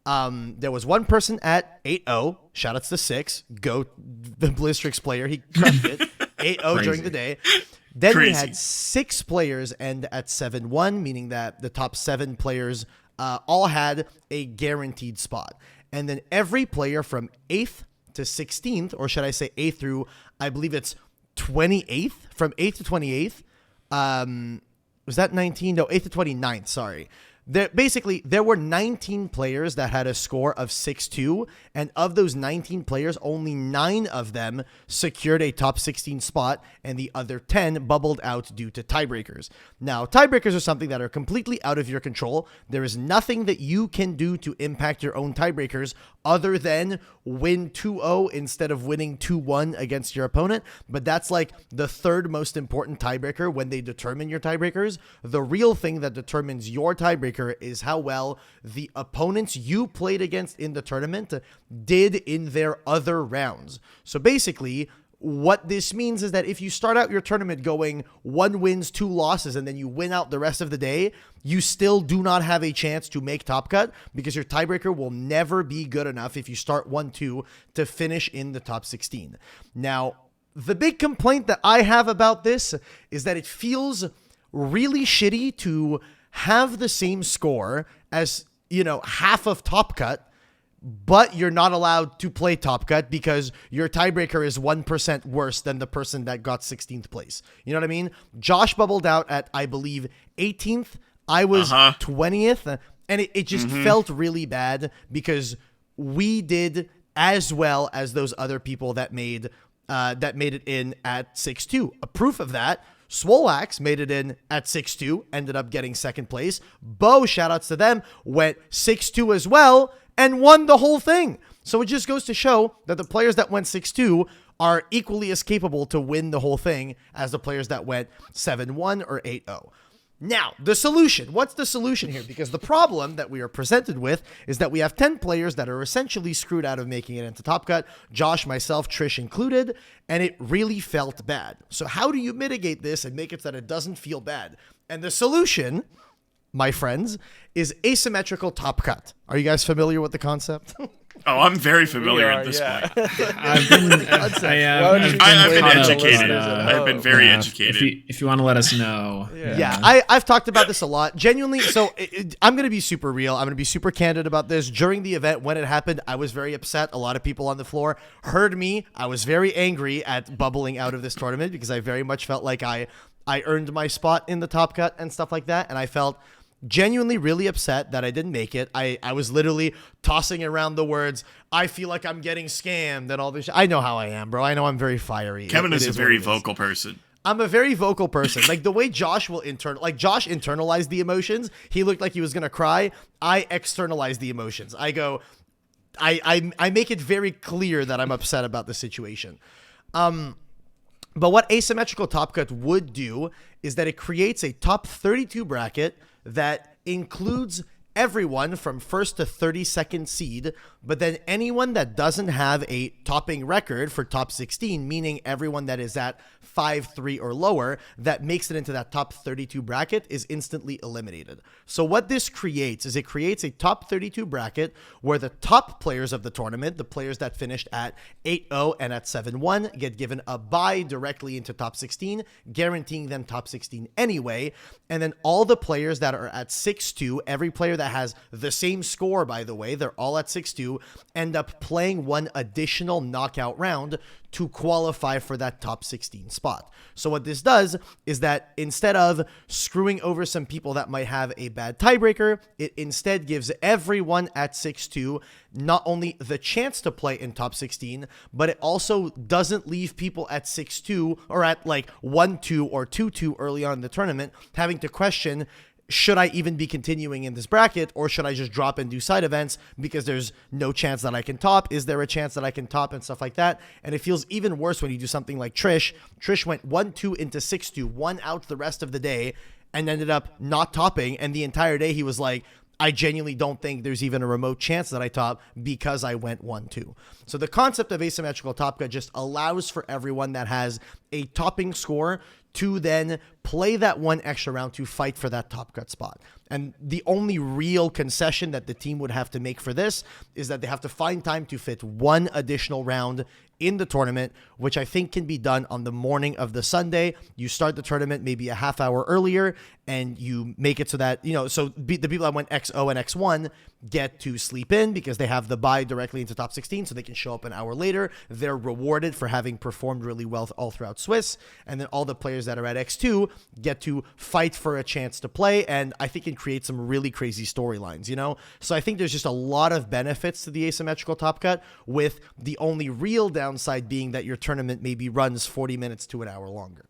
there was one person at 8-0. Shoutouts to 6. Go the Blistrix player. He crushed it. 8-0 during the day. Then we had 6 players end at 7-1, meaning that the top 7 players all had a guaranteed spot. And then every player from 8th to 16th, or should I say 8th through, I believe it's 28th, from 8th to 28th. Was that 19? No, 8th to 29th, sorry. There were 19 players that had a score of 6-2, and of those 19 players, only 9 of them secured a top 16 spot, and the other 10 bubbled out due to tiebreakers. Now, tiebreakers are something that are completely out of your control. There is nothing that you can do to impact your own tiebreakers other than win 2-0 instead of winning 2-1 against your opponent, but that's like the third most important tiebreaker when they determine your tiebreakers. The real thing that determines your tiebreaker is how well the opponents you played against in the tournament did in their other rounds. So basically, what this means is that if you start out your tournament going 1 wins, 2 losses, and then you win out the rest of the day, you still do not have a chance to make top cut because your tiebreaker will never be good enough if you start 1-2 to finish in the top 16. Now, the big complaint that I have about this is that it feels really shitty to have the same score as, half of Top Cut, but you're not allowed to play Top Cut because your tiebreaker is 1% worse than the person that got 16th place. You know what I mean? Josh bubbled out at, I believe, 18th. I was 20th, and it just felt really bad because we did as well as those other people that made it in at 6-2. A proof of that, Swole made it in at 6-2, ended up getting 2nd place. Bo, shoutouts to them, went 6-2 as well and won the whole thing. So it just goes to show that the players that went 6-2 are equally as capable to win the whole thing as the players that went 7-1 or 8-0. Now, the solution. What's the solution here? Because the problem that we are presented with is that we have 10 players that are essentially screwed out of making it into Top Cut, Josh, myself, Trish included, and it really felt bad. So how do you mitigate this and make it so that it doesn't feel bad? And the solution, my friends, is asymmetrical Top Cut. Are you guys familiar with the concept? Oh, I'm very familiar are, at this yeah. point. I've been, Why don't you I've been caught up, educated. but, I've been very yeah, educated. If you want to let us know. Yeah, I've talked about this a lot. Genuinely, so I'm going to be super real. I'm going to be super candid about this. During the event, when it happened, I was very upset. A lot of people on the floor heard me. I was very angry at bubbling out of this tournament because I very much felt like I earned my spot in the top cut and stuff like that. And I felt genuinely really upset that I didn't make it. I was literally tossing around the words, I feel like I'm getting scammed and all this. I know how I am, bro. I know I'm very fiery. Kevin is a what very it is. vocal person. I'm a very vocal person. Like the way Josh will Josh internalized the emotions. He looked like he was gonna cry. I externalize the emotions. I go, I make it very clear that I'm upset about the situation. But what asymmetrical top cut would do is that it creates a top 32 bracket that includes everyone from first to 32nd seed, but then anyone that doesn't have a topping record for top 16, meaning everyone that is at 5-3 or lower that makes it into that top 32 bracket is instantly eliminated. So what this creates is it creates a top 32 bracket where the top players of the tournament, the players that finished at 8-0 and at 7-1, get given a bye directly into top 16, guaranteeing them top 16 anyway. And then all the players that are at 6-2, every player that has the same score, by the way, they're all at 6-2, end up playing one additional knockout round to qualify for that top 16 spot. So what this does is that instead of screwing over some people that might have a bad tiebreaker, it instead gives everyone at 6-2 not only the chance to play in top 16, but it also doesn't leave people at 6-2 or at like 1-2 or 2-2 early on in the tournament having to question, should I even be continuing in this bracket, or should I just drop and do side events because there's no chance that I can top? Is there a chance that I can top and stuff like that? And it feels even worse when you do something like Trish. Trish went 1-2 into 6-2, one out the rest of the day, and ended up not topping. And the entire day he was like, I genuinely don't think there's even a remote chance that I top because I went 1-2. So the concept of asymmetrical top cut just allows for everyone that has a topping score to then play that one extra round to fight for that top cut spot. And the only real concession that the team would have to make for this is that they have to find time to fit one additional round in the tournament, which I think can be done on the morning of the Sunday. You start the tournament maybe a half hour earlier and you make it so that, so the people that went XO and X1 get to sleep in because they have the bye directly into top 16, so they can show up an hour later. They're rewarded for having performed really well all throughout Swiss. And then all the players that are at X2 get to fight for a chance to play. And I think it creates some really crazy storylines, So I think there's just a lot of benefits to the asymmetrical top cut, with the only real downside being that your tournament maybe runs 40 minutes to an hour longer.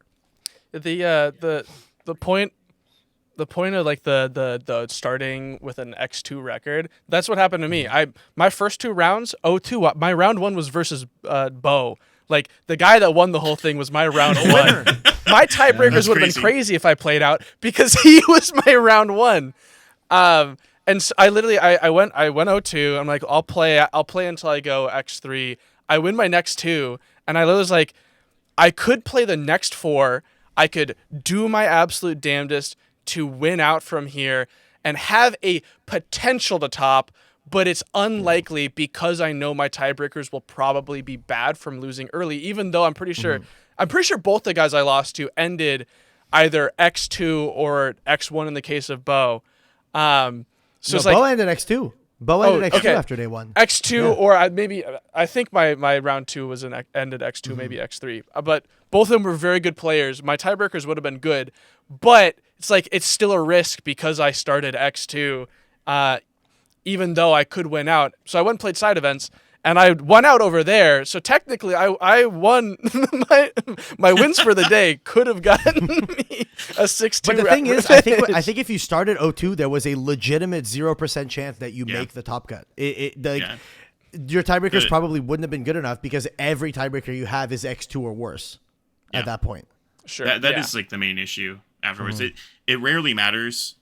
The point of like the starting with an X2 record, that's what happened to me. My first two rounds, 0-2, my round one was versus Bo. Like the guy that won the whole thing was my round one. My tiebreakers would have been crazy if I played out because he was my round one. And so I went 0-2. I'm like, I'll play until I go X3. I win my next two, and I was like, I could play the next four. I could do my absolute damnedest to win out from here and have a potential to top, but it's unlikely because I know my tiebreakers will probably be bad from losing early, even though I'm pretty sure both the guys I lost to ended either X2 or X1 in the case of Bo. So it's Bo like ended X2. Bo ended X2 after day one. X2 or I think my round two was ended X2, maybe X3. But both of them were very good players. My tiebreakers would have been good, but it's like it's still a risk because I started X2, even though I could win out. So I went and played side events, and I won out over there. So technically, I won. my wins for the day could have gotten me a 6-2. But the thing is, I think if you started 0-2, there was a legitimate 0% chance that you make the top cut. Your tiebreakers probably wouldn't have been good enough because every tiebreaker you have is X2 or worse at that point. Sure, that is like the main issue afterwards. It rarely matters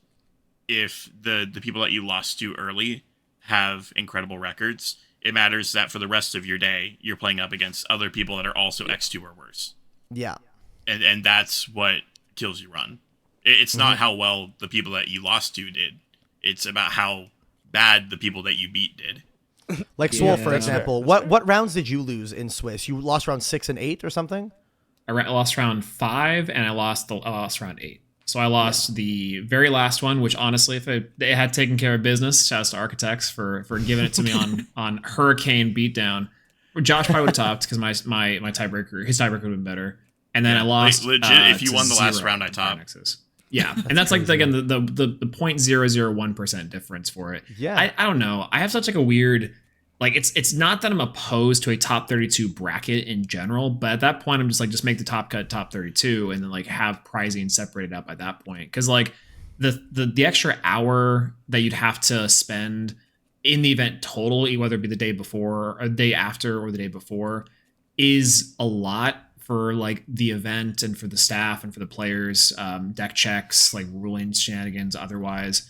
if the people that you lost to early have incredible records. It matters that for the rest of your day, you're playing up against other people that are also X2 or worse. Yeah. And that's what kills you run. It's not how well the people that you lost to did. It's about how bad the people that you beat did. Like Swole, Yeah, for that's example. What rounds did you lose in Swiss? You lost round 6 and 8 or something? I lost round 5 and I lost round 8. So I lost the very last one, which honestly, if they had taken care of business, shouts to Architects for giving it to me on Hurricane Beatdown. Josh probably would have topped because his tiebreaker would have been better. And then I lost legit. If you won the last round, I topped. Yeah, and that's like again the 0.001% difference for it. Yeah, I don't know. I have such like a weird like it's not that I'm opposed to a top 32 bracket in general, but at that point I'm just make the top cut top 32 and then like have pricing separated out by that point because like the extra hour that you'd have to spend in the event total, whether it be the day before or the day after or the day before, is a lot for like the event and for the staff and for the players, deck checks, like ruling shenanigans otherwise.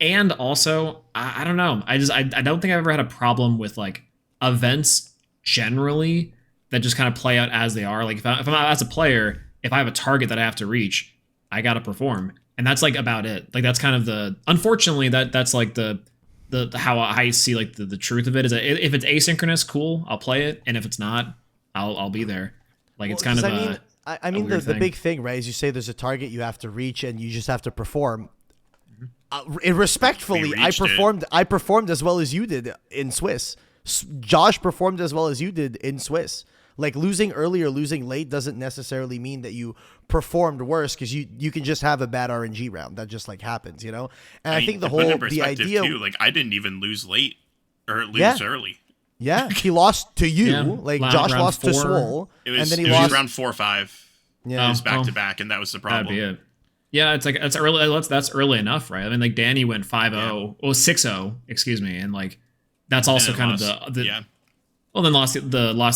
And also, I don't know. I don't think I've ever had a problem with like events generally that just kind of play out as they are. Like if I'm as a player, if I have a target that I have to reach, I got to perform. And that's like about it. Like that's kind of unfortunately that's like the how I see like the truth of it is that if it's asynchronous, cool, I'll play it. And if it's not, I'll be there. Like it's kind of I mean the big thing, right, is you say there's a target you have to reach and you just have to perform. Respectfully, I performed as well as you did in Swiss. Josh performed as well as you did in Swiss. Like losing early or losing late doesn't necessarily mean that you performed worse because you can just have a bad RNG round that just like happens, you know. And I think the idea too, like I didn't even lose late or lose early. Yeah, he lost to you. Like Josh lost 4. To Swole, and then he lost round 4 or 5. Yeah, it was back to back, and that was the problem. That'd be it. Yeah, it's like that's early. That's early enough, right? I mean, like Danny went 5-0, 6-0, excuse me, and like that's also kind of the Well, then lost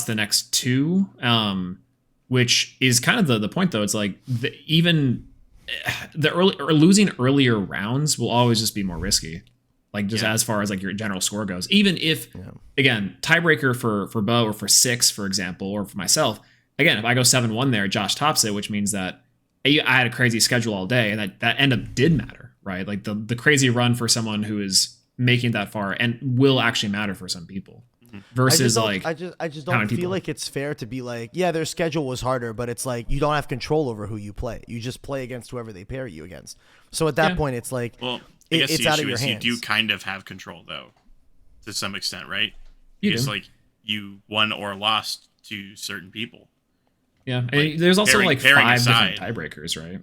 the next 2, which is kind of the point though. It's like even the early or losing earlier rounds will always just be more risky. Like just as far as like your general score goes, even if again tiebreaker for Bo or for 6, for example, or for myself, again if I go 7-1 there, Josh tops it, which means that I had a crazy schedule all day, and that end up did matter, right? Like the crazy run for someone who is making it that far and will actually matter for some people. Versus I just don't feel like it's fair to be like, yeah, their schedule was harder, but it's like you don't have control over who you play. You just play against whoever they pair you against. So at that point, it's like it's out of your hands. You do kind of have control though, to some extent, right? It's like you won or lost to certain people. Yeah, and there's also like 5 different tiebreakers, right?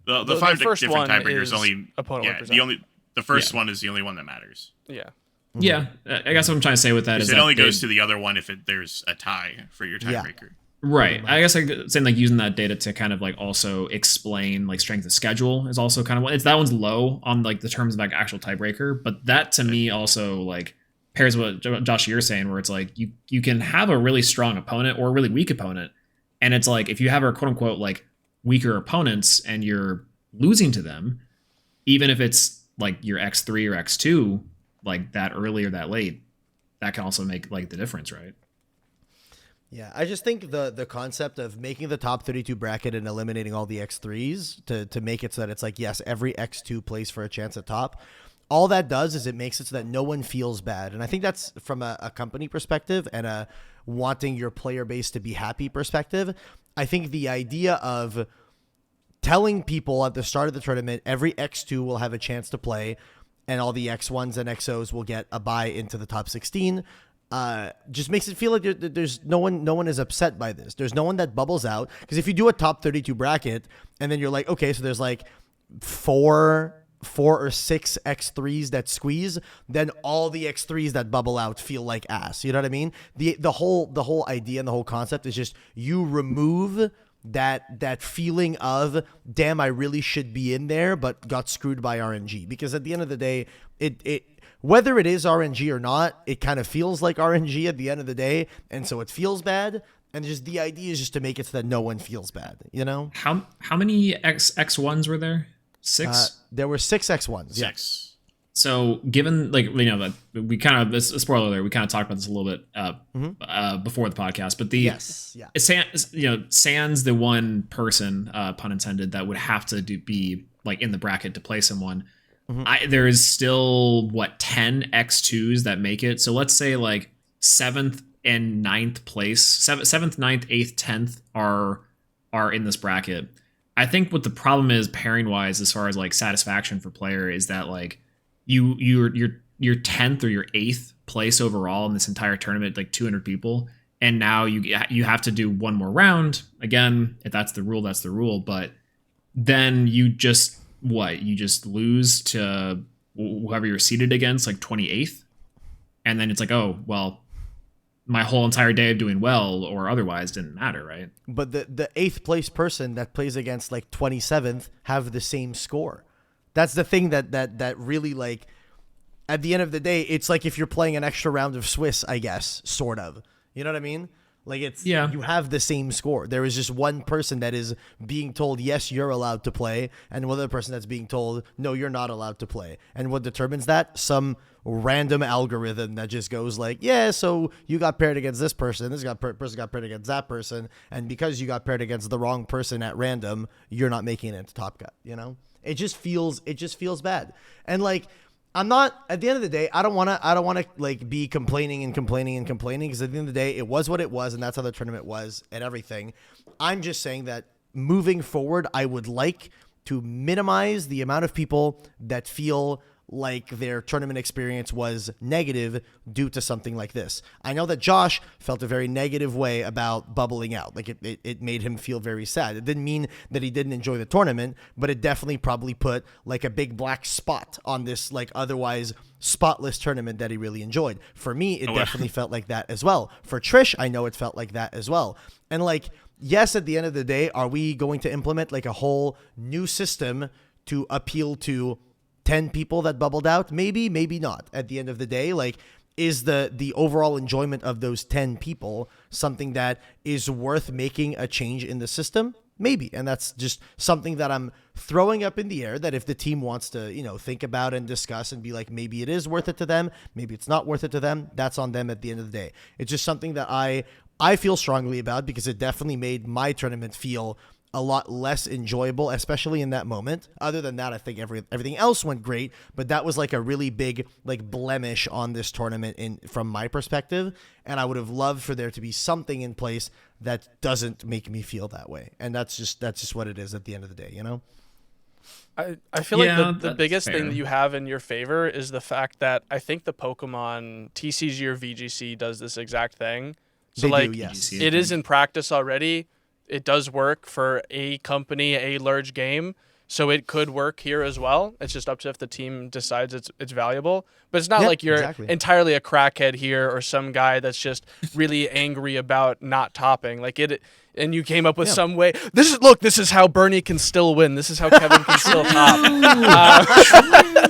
The 5 different tiebreakers only opponent. The first one is the only one that matters. Yeah. Yeah, I guess what I'm trying to say with that is it only goes to the other one if there's a tie for your tiebreaker. Right. I guess I'm saying like using that data to kind of like also explain like strength of schedule is also kind of it's that one's low on like the terms of like actual tiebreaker, but that to me also like pairs what Josh you're saying where it's like you can have a really strong opponent or a really weak opponent, and it's like if you have a quote unquote like weaker opponents and you're losing to them, even if it's like your X3 or X2. Like that early or that late, that can also make like the difference, right? Yeah, I just think the concept of making the top 32 bracket and eliminating all the X3s to make it so that it's like, yes, every X2 plays for a chance at top. All that does is it makes it so that no one feels bad. And I think that's from a company perspective and a wanting your player base to be happy perspective. I think the idea of telling people at the start of the tournament, every X2 will have a chance to play, and all the X1s and XOs will get a bye into the top 16. Just makes it feel like there's no one is upset by this. There's no one that bubbles out. Because if you do a top 32 bracket and then you're like, okay, so there's like four or 6 X3s that squeeze, then all the X3s that bubble out feel like ass. You know what I mean? The whole idea and the whole concept is just you remove that feeling of, damn, I really should be in there, but got screwed by RNG. Because at the end of the day, it whether it is RNG or not, it kind of feels like RNG at the end of the day, and so it feels bad. And just the idea is just to make it so that no one feels bad, you know? How many X1s were there? 6? There were 6 X1s. 6. So given like that we kind of a spoiler there, we kind of talked about this a little bit before the podcast, but Sans the one person, pun intended, that would have to be like in the bracket to play someone. there is still 10 X2s that make it. So let's say like 7th and 9th place, 7th, 9th, 8th, 10th are in this bracket. I think what the problem is pairing wise, as far as like satisfaction for player, is that like your 10th or your 8th place overall in this entire tournament, like 200 people, and now you have to do one more round. Again, if that's the rule, that's the rule. But then you just lose to whoever you're seated against, like 28th, and then it's like, oh well, my whole entire day of doing well or otherwise didn't matter, right? But the 8th place person that plays against like 27th have the same score. That's the thing that really, like, at the end of the day, it's like if you're playing an extra round of Swiss, I guess, sort of. You know what I mean? Like, it's, you have the same score. There is just one person that is being told, yes, you're allowed to play, and one other person that's being told, no, you're not allowed to play. And what determines that? Some random algorithm that just goes like, yeah, so you got paired against this person, person got paired against that person, and because you got paired against the wrong person at random, you're not making it into Top Cut, you know? It just feels bad. And like, I'm not, at the end of the day, I don't want to like be complaining because at the end of the day, it was what it was, and that's how the tournament was and everything. I'm just saying that moving forward, I would like to minimize the amount of people that feel like their tournament experience was negative due to something like this. I know that Josh felt a very negative way about bubbling out. Like it made him feel very sad. It didn't mean that he didn't enjoy the tournament, but it definitely probably put like a big black spot on this like otherwise spotless tournament that he really enjoyed. For me, it definitely felt like that as well. For Trish, I know it felt like that as well. And like, yes, at the end of the day, are we going to implement like a whole new system to appeal to 10 people that bubbled out? Maybe, maybe not. At the end of the day, like, is the overall enjoyment of those 10 people something that is worth making a change in the system? Maybe. And that's just something that I'm throwing up in the air, that if the team wants to, you know, think about and discuss and be like, maybe it is worth it to them, maybe it's not worth it to them, that's on them at the end of the day. It's just something that I feel strongly about because it definitely made my tournament feel a lot less enjoyable, especially in that moment. Other than that, I think everything else went great, but that was like a really big like blemish on this tournament from my perspective, and I would have loved for there to be something in place that doesn't make me feel that way. And that's just what it is at the end of the day, you know? I feel like the biggest thing that you have in your favor is the fact that I think the Pokemon TCG or VGC does this exact thing. So They do, yes. It is in practice already. It does work for a company, a large game, so it could work here as well. It's just up to if the team decides it's valuable. But it's not like you're entirely a crackhead here or some guy that's just really angry about not topping. Like it, and you came up with some way. This is how Bernie can still win. This is how Kevin can still top.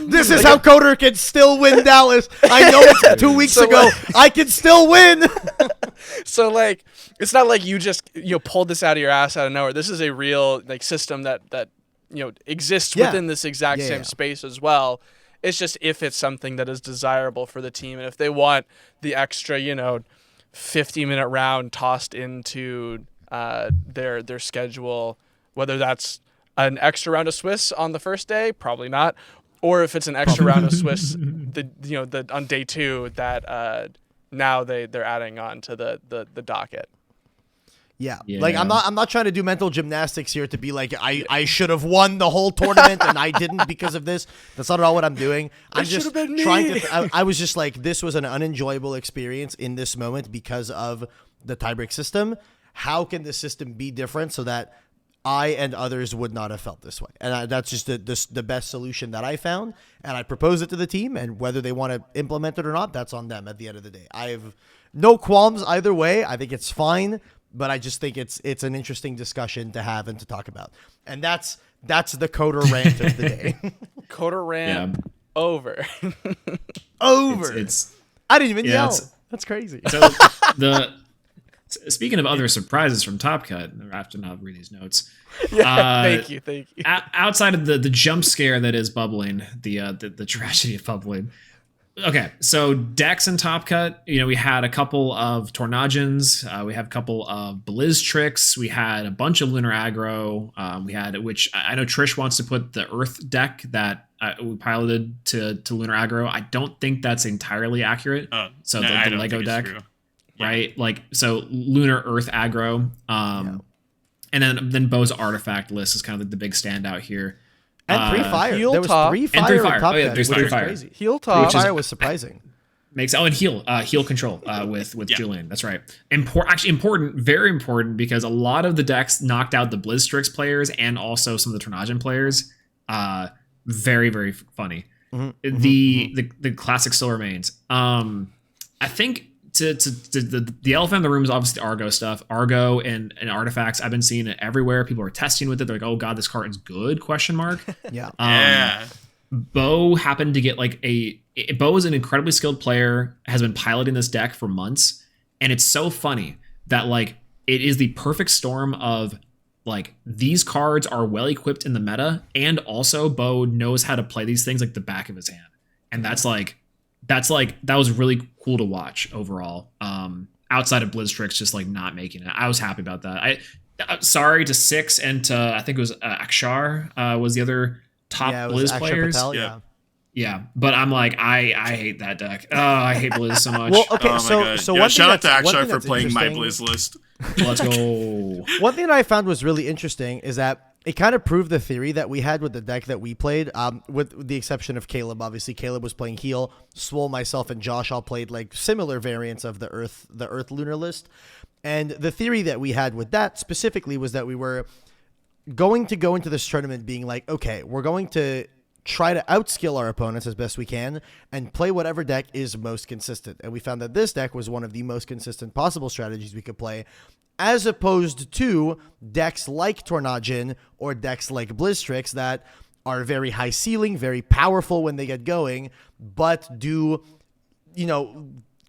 This is how Coder can still win Dallas. I know it's 2 weeks ago. I can still win. So like, it's not like you just pulled this out of your ass out of nowhere. This is a real like system that exists within this exact same space as well. It's just if it's something that is desirable for the team, and if they want the extra 50-minute round tossed into their schedule, whether that's an extra round of Swiss on the first day, probably not, or if it's an extra round of Swiss on day 2 that now they're adding on to the docket. Yeah. Like I'm not trying to do mental gymnastics here to be like I should have won the whole tournament and I didn't because of this. That's not at all what I'm doing. I'm just trying to I was just like, this was an unenjoyable experience in this moment because of the tiebreak system. How can the system be different so that I and others would not have felt this way? And that's just the best solution that I found, and I proposed it to the team, and whether they want to implement it or not, that's on them at the end of the day. I have no qualms either way. I think it's fine. But I just think it's an interesting discussion to have and to talk about. And that's the Coder rant of the day. Coder rant over. Over. It's I didn't even yell. That's crazy. So speaking of other surprises from Top Cut, I have to not read these notes. Thank you. Outside of the jump scare that is bubbling, the tragedy of bubbling, Okay, so decks and Top Cut, we had a couple of Tornagens, we have a couple of Blizz Tricks, we had a bunch of Lunar Aggro, we had, which I know Trish wants to put the Earth deck that we piloted to Lunar Aggro. I don't think that's entirely accurate. So no, the Lego deck, right? Like, so Lunar Earth Aggro, and then Bo's Artifact list is kind of the big standout here. And 3 fire. Heal There was top. 3 fire. And 3 in fire. Top Oh, yeah, Cut, there's which 3 was fire. crazy. Heal top. Fire was surprising. Heal control with Julian. That's right. Important, very important, because a lot of the decks knocked out the Blizzstrix players and also some of the Tornagen players. Very, very funny. The classic still remains. I think the elephant in the room is obviously Argo stuff. Argo and artifacts. I've been seeing it everywhere. People are testing with it. They're like, "Oh God, this card is good?" Yeah. Bo happened to get Bo is an incredibly skilled player, has been piloting this deck for months, and it's so funny that it is the perfect storm of these cards are well equipped in the meta, and also Bo knows how to play these things like the back of his hand, and that was really cool to watch overall. Outside of Blizzstrix just not making it, I was happy about that. Sorry to Six and to I think it was Akshar was the other top Blizz players. Patel, yeah, but I'm I hate that deck. Oh, I hate Blizz so much. Well, okay, so shout out to Akshar for that's playing my interesting- Blizz list. Let's go. One thing that I found was really interesting is that it kind of proved the theory that we had with the deck that we played, with the exception of Caleb. Obviously, Caleb was playing heal. Swole, myself, and Josh all played similar variants of the Earth Lunar list. And the theory that we had with that specifically was that we were going to go into this tournament being okay, we're going to try to outskill our opponents as best we can and play whatever deck is most consistent. And we found that this deck was one of the most consistent possible strategies we could play, as opposed to decks like Tornagen or decks like Blizzstrix that are very high ceiling, very powerful when they get going, but do,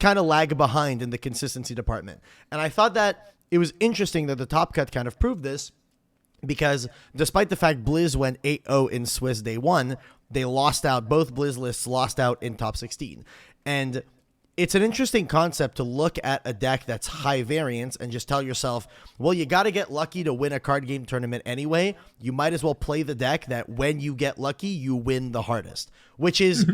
kind of lag behind in the consistency department. And I thought that it was interesting that the Top Cut kind of proved this, because despite the fact Blizz went 8-0 in Swiss day one, they lost out. Both Blizz lists lost out in top 16. And it's an interesting concept to look at a deck that's high variance and just tell yourself, well, you got to get lucky to win a card game tournament anyway. You might as well play the deck that when you get lucky, you win the hardest, which is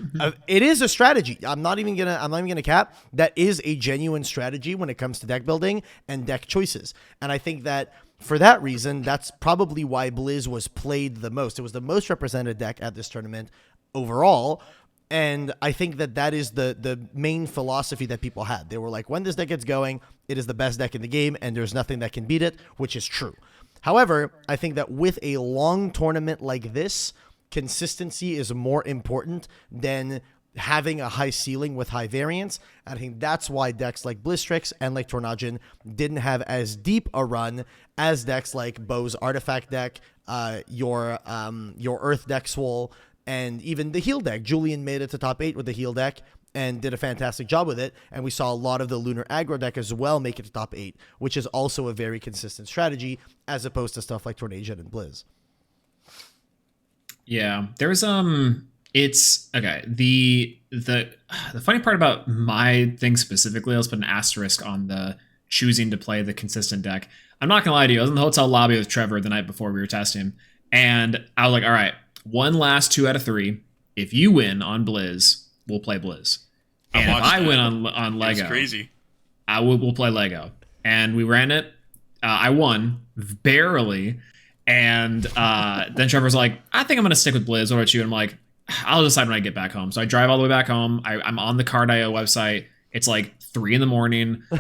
it is a strategy. I'm not even gonna cap. That is a genuine strategy when it comes to deck building and deck choices. And I think that for that reason, that's probably why Blizz was played the most. It was the most represented deck at this tournament overall. And I think that is the main philosophy that people had. They were like, when this deck gets going, it is the best deck in the game, and there's nothing that can beat it, which is true. However, I think that with a long tournament like this, consistency is more important than having a high ceiling with high variance. I think that's why decks like Blizzstrix and like Tornagen didn't have as deep a run as decks like Bo's Artifact deck, your Earth deck Swole, and even the heal deck. Julian made it to top 8 with the heal deck and did a fantastic job with it. And we saw a lot of the Lunar Aggro deck as well make it to top 8, which is also a very consistent strategy as opposed to stuff like Tornagen and Blizz. Yeah, there's it's okay. The funny part about my thing specifically, let's put an asterisk on the choosing to play the consistent deck. I'm not gonna lie to you. I was in the hotel lobby with Trevor the night before we were testing, and I was like, all right, one last 2 out of 3. If you win on Blizz, we'll play Blizz. And if I win on Lego, it's crazy. We'll play Lego. And we ran it. I won barely. And then Trevor's like, I think I'm gonna stick with Blizz. What about you? And I'm like, I'll decide when I get back home. So I drive all the way back home. I'm on the Card.io website. It's 3 a.m.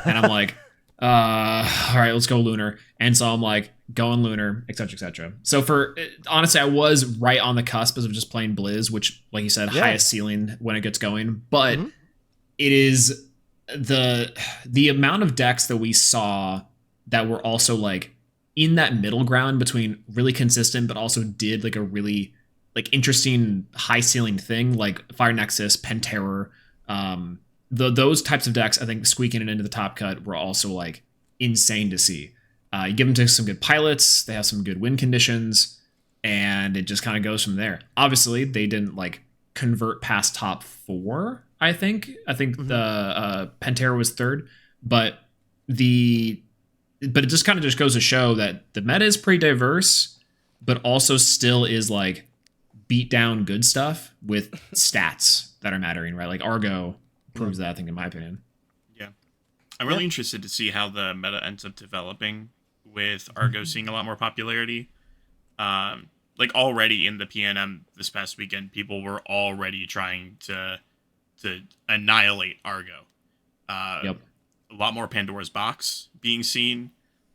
and I'm like, all right, let's go Lunar. And so I'm like, going Lunar, etc., etc. So honestly, I was right on the cusp of just playing Blizz, which, like you said, highest ceiling when it gets going. But it is the amount of decks that we saw that were also in that middle ground between really consistent, but also did a really interesting high ceiling thing, like Fire Nexus, Penterror. Those types of decks, I think, squeaking it into the Top Cut were also insane to see. You give them to some good pilots, they have some good win conditions, and it just kind of goes from there. Obviously, they didn't convert past top 4. I think the Pantera was 3rd, but it just kind of just goes to show that the meta is pretty diverse, but also still is like beat down good stuff with stats that are mattering, right? Like Argo proves that, I think, in my opinion. Yeah. I'm really interested to see how the meta ends up developing with Argo seeing a lot more popularity. Like already in the PNM this past weekend, people were already trying to annihilate Argo. Yep. A lot more Pandora's Box being seen,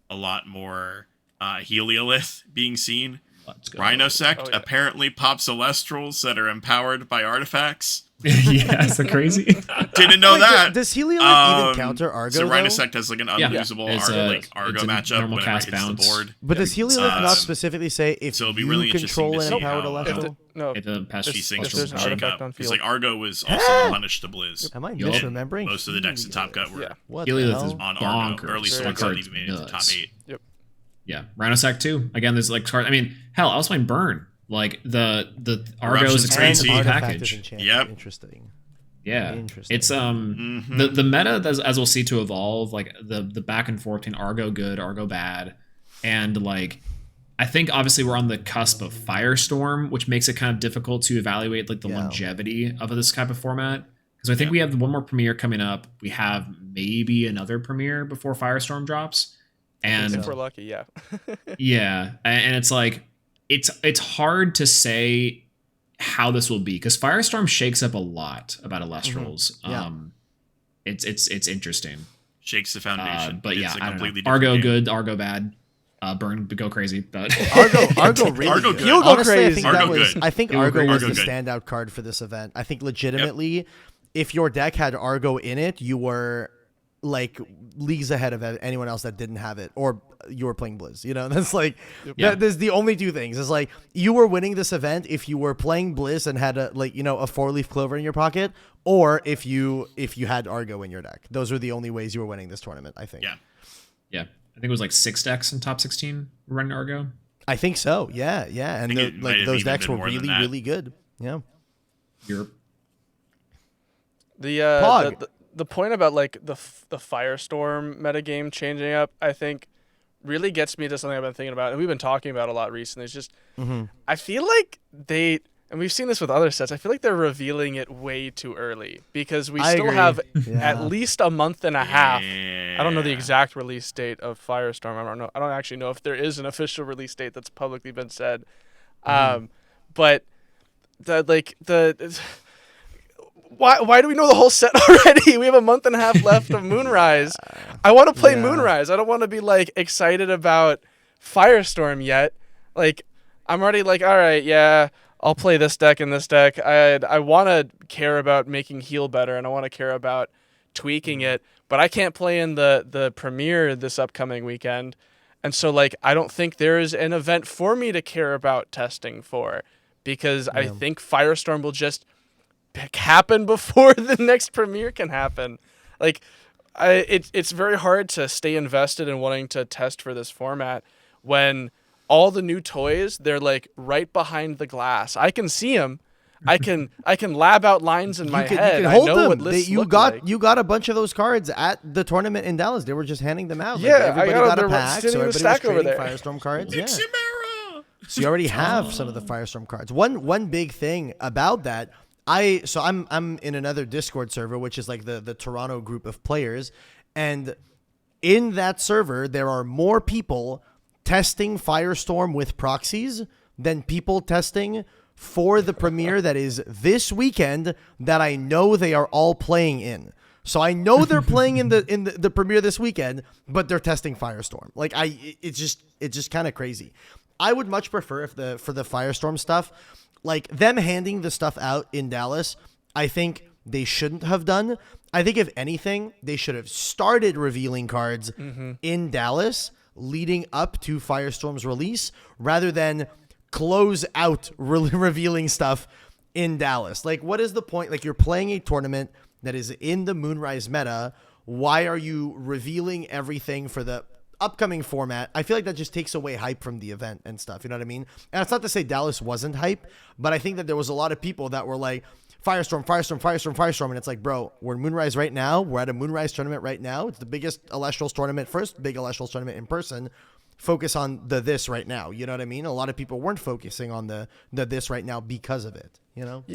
a lot more Heliolith being seen. Rhinosect apparently pops Elestrals that are empowered by artifacts. Yeah, is that crazy? Didn't know that. Does Heliolith even counter Argo? So though? Rhinosect has like an unusable Argo matchup normal whenever cast it hits bounce. the board. But does Heliolith not specifically say if so it'll be you really interesting control to an see empowered how Elestral? No, It doesn't pass these Celestial things there's an shake artifact up. on Because field. like Argo was also the punish to Blizz. Am I Yup. misremembering? Most of the decks in Top Cut were Yeah. What the Heliolith hell? is on Argo, bonkers. or at least the That ones that card's even made it to top nuts. 8. Yeah, Rhinosect too. Again, there's like cards. I mean, hell, I was playing Burn. Like the Argo is a Eruption's crazy crazy. Artifact is package. enchanted. Yep. Interesting. Yeah, Interesting. it's the meta as we'll see to evolve, like the back and forth between Argo good, Argo bad, and like I think obviously we're on the cusp of Firestorm, which makes it kind of difficult to evaluate like the longevity of this type of format. Because I think we have one more premiere coming up. We have maybe another premiere before Firestorm drops, and if we're lucky, yeah. yeah, and it's like it's hard to say how this will be because Firestorm shakes up a lot about Elestrals. Yeah. It's interesting. Shakes the foundation. But yeah, it's a I don't know. completely different Argo game. good, Argo bad. Burn go crazy, but Argo really Argo good. good. He'll go Honestly, crazy. I think Argo that was good. I think He'll go Argo crazy. was the Argo good. standout card for this event. I think legitimately if your deck had Argo in it, you were like leagues ahead of anyone else that didn't have it, or you were playing Blizz. You know, that's like there's the only two things. It's like you were winning this event if you were playing Blizz and had a 4-leaf clover in your pocket, or if you had Argo in your deck. Those are the only ways you were winning this tournament, I think. Yeah. yeah, I think it was like 6 decks in top 16 running Argo. I think so. Yeah, and think it might have those even decks been were more than really that. really good. Yeah. Europe. The point about like the Firestorm metagame changing up, I think, really gets me to something I've been thinking about, and we've been talking about a lot recently. It's just I feel like and we've seen this with other sets. I feel like they're revealing it way too early because we still agree. have Yeah. at least a month and a half. I don't know the Yeah. exact release date of Firestorm. I don't actually know if there is an official release date that's publicly been said. But why do we know the whole set already? We have a month and a half left of Moonrise. I want to play Moonrise. I don't want to be like excited about Firestorm yet. Like I'm already like, all right, yeah, I'll play this deck and this deck. I want to care about making heal better, and I want to care about tweaking it, but I can't play in the premiere this upcoming weekend. And so like I don't think there's an event for me to care about testing for, because I think Firestorm will just happen before the next premiere can happen. Like it's very hard to stay invested in wanting to test for this format when all the new toys, they're like right behind the glass. I can see them. I can lab out lines in my head. You can hold I know them. what lists You look got like. you got a bunch of those cards at the tournament in Dallas. They were just handing them out. Yeah, everybody I got got them. a They're pack, sitting so in the everybody stack was over trading there. Firestorm cards. Yeah. Chimera! So you already have some of the Firestorm cards. One big thing about that, I'm in another Discord server, which is like the Toronto group of players, and in that server there are more people testing Firestorm with proxies than people testing for the premiere that is this weekend that I know they are all playing in. So I know they're playing in the premiere this weekend, but they're testing Firestorm. Like it's just kind of crazy. I would much prefer if for the Firestorm stuff, like them handing the stuff out in Dallas, I think they shouldn't have done. I think if anything, they should have started revealing cards in Dallas leading up to Firestorm's release rather than close out revealing stuff in Dallas. Like, what is the point? Like, you're playing a tournament that is in the Moonrise meta. Why are you revealing everything for the upcoming format, I feel like that just takes away hype from the event and stuff. You know what I mean? And it's not to say Dallas wasn't hype, but I think that there was a lot of people that were like, Firestorm, Firestorm, Firestorm, Firestorm. And it's like, bro, we're in Moonrise right now. We're at a Moonrise tournament right now. It's the biggest Elestrals tournament, first big Elestrals tournament in person. Focus on the this right now. You know what I mean? A lot of people weren't focusing on the this right now because of it, you know?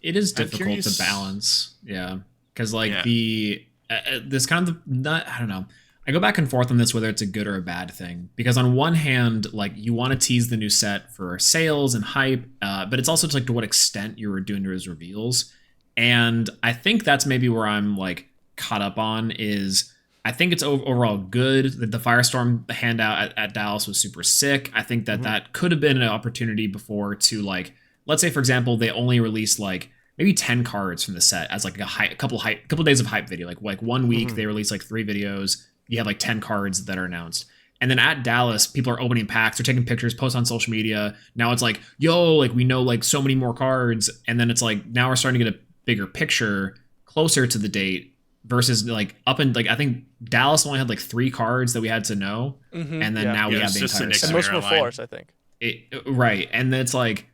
It is difficult to balance. Yeah. Because like this kind of, I don't know. I go back and forth on this, whether it's a good or a bad thing, because on one hand, like you want to tease the new set for sales and hype, but it's also just like to what extent you were doing those reveals. And I think that's maybe where I'm like caught up on is I think it's overall good that the Firestorm handout at Dallas was super sick. I think that that could have been an opportunity before to like, let's say for example, they only released like maybe 10 cards from the set as like a couple days of hype video, like 1 week they released like 3 videos. You have like 10 cards that are announced. And then at Dallas, people are opening packs, they're taking pictures, post on social media. Now it's like, yo, like we know like so many more cards. And then it's like, now we're starting to get a bigger picture closer to the date versus like up in like, I think Dallas only had like 3 cards that we had to know. And then now we have the entire set. And most were 4s, I think. Right. And then it's like,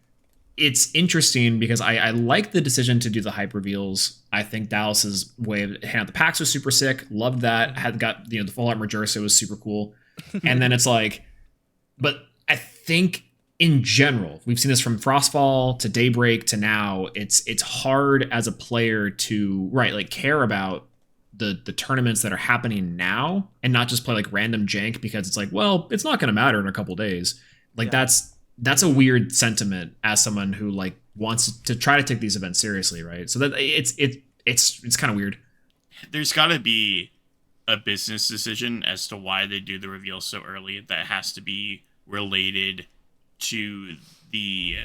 it's interesting because I like the decision to do the hype reveals. I think Dallas's way of handing out the packs was super sick. Loved that. Had got the full art Majersa was super cool. And then it's like, but I think in general, we've seen this from Frostfall to Daybreak to now. It's hard as a player to care about the tournaments that are happening now and not just play like random jank because it's like, well, it's not going to matter in a couple days. That's a weird sentiment as someone who like wants to try to take these events seriously, right? So that it's kind of weird. There's got to be a business decision as to why they do the reveal so early. That has to be related to the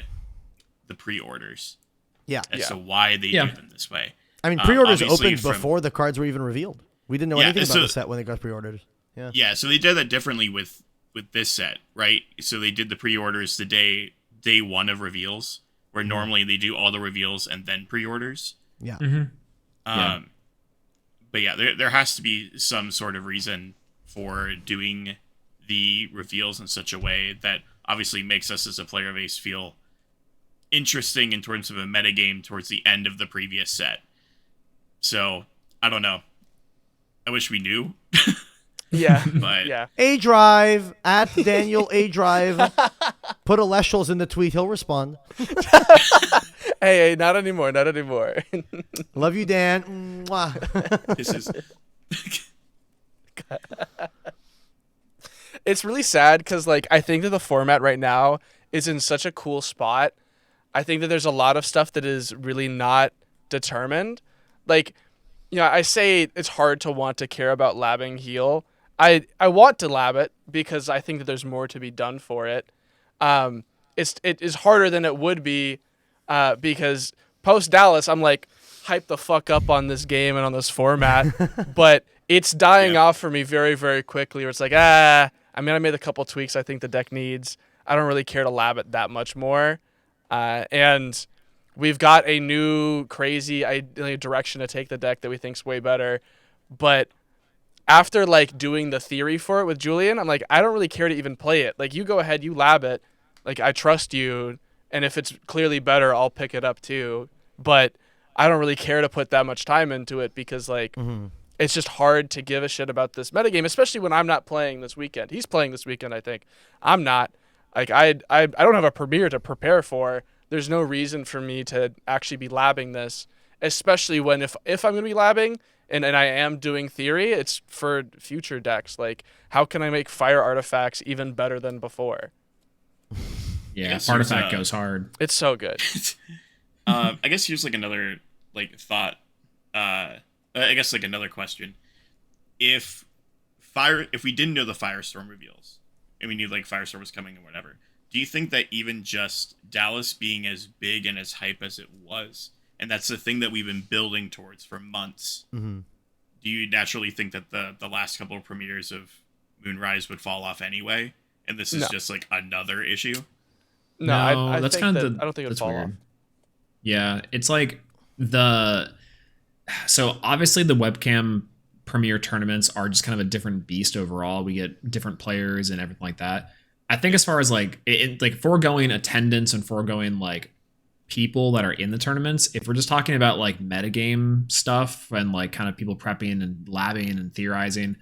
pre-orders. Yeah. As to why they do them this way. I mean, pre-orders opened before the cards were even revealed. We didn't know anything about the set when they got pre-ordered. Yeah. Yeah. So they did that differently with this set, right? So they did the pre-orders the day 1 of reveals, where normally they do all the reveals and then pre-orders. Yeah. But yeah, there has to be some sort of reason for doing the reveals in such a way that obviously makes us as a player base feel interesting in terms of a metagame towards the end of the previous set. So I don't know. I wish we knew. Yeah. But A Drive at Daniel A Drive. Put Elestrals in the tweet. He'll respond. Hey, not anymore. Not anymore. Love you, Dan. Mwah. this is. It's really sad because like I think that the format right now is in such a cool spot. I think that there's a lot of stuff that is really not determined. Like, I say it's hard to want to care about labbing heal. I want to lab it because I think that there's more to be done for it. It is harder than it would be because post Dallas, I'm like hype the fuck up on this game and on this format, but it's dying off for me very, very quickly. Where it's like, I made a couple tweaks I think the deck needs. I don't really care to lab it that much more, and we've got a new crazy direction to take the deck that we think's way better, but after like doing the theory for it with Julian, I'm like, I don't really care to even play it. Like, you go ahead, you lab it. Like, I trust you, and if it's clearly better, I'll pick it up too. But I don't really care to put that much time into it because like it's just hard to give a shit about this metagame, especially when I'm not playing this weekend. He's playing this weekend, I think. I'm not. Like, I don't have a premiere to prepare for. There's no reason for me to actually be labbing this, especially when if I'm going to be labbing and I am doing theory, it's for future decks. Like, how can I make fire artifacts even better than before? Yeah, artifact goes hard. It's so good. I guess here's like another like thought. I guess like another question. If we didn't know the Firestorm reveals, and we knew like Firestorm was coming and whatever, do you think that even just Dallas being as big and as hype as it was, and that's the thing that we've been building towards for months, do you naturally think that the last couple of premieres of Moonrise would fall off anyway, and this is just like another issue? No, I that's think kind that, of I don't think it would fall off. Yeah, it's like so obviously the webcam premier tournaments are just kind of a different beast overall. We get different players and everything like that. I think as far as like like foregoing attendance and foregoing like people that are in the tournaments, if we're just talking about like metagame stuff and like kind of people prepping and labbing and theorizing,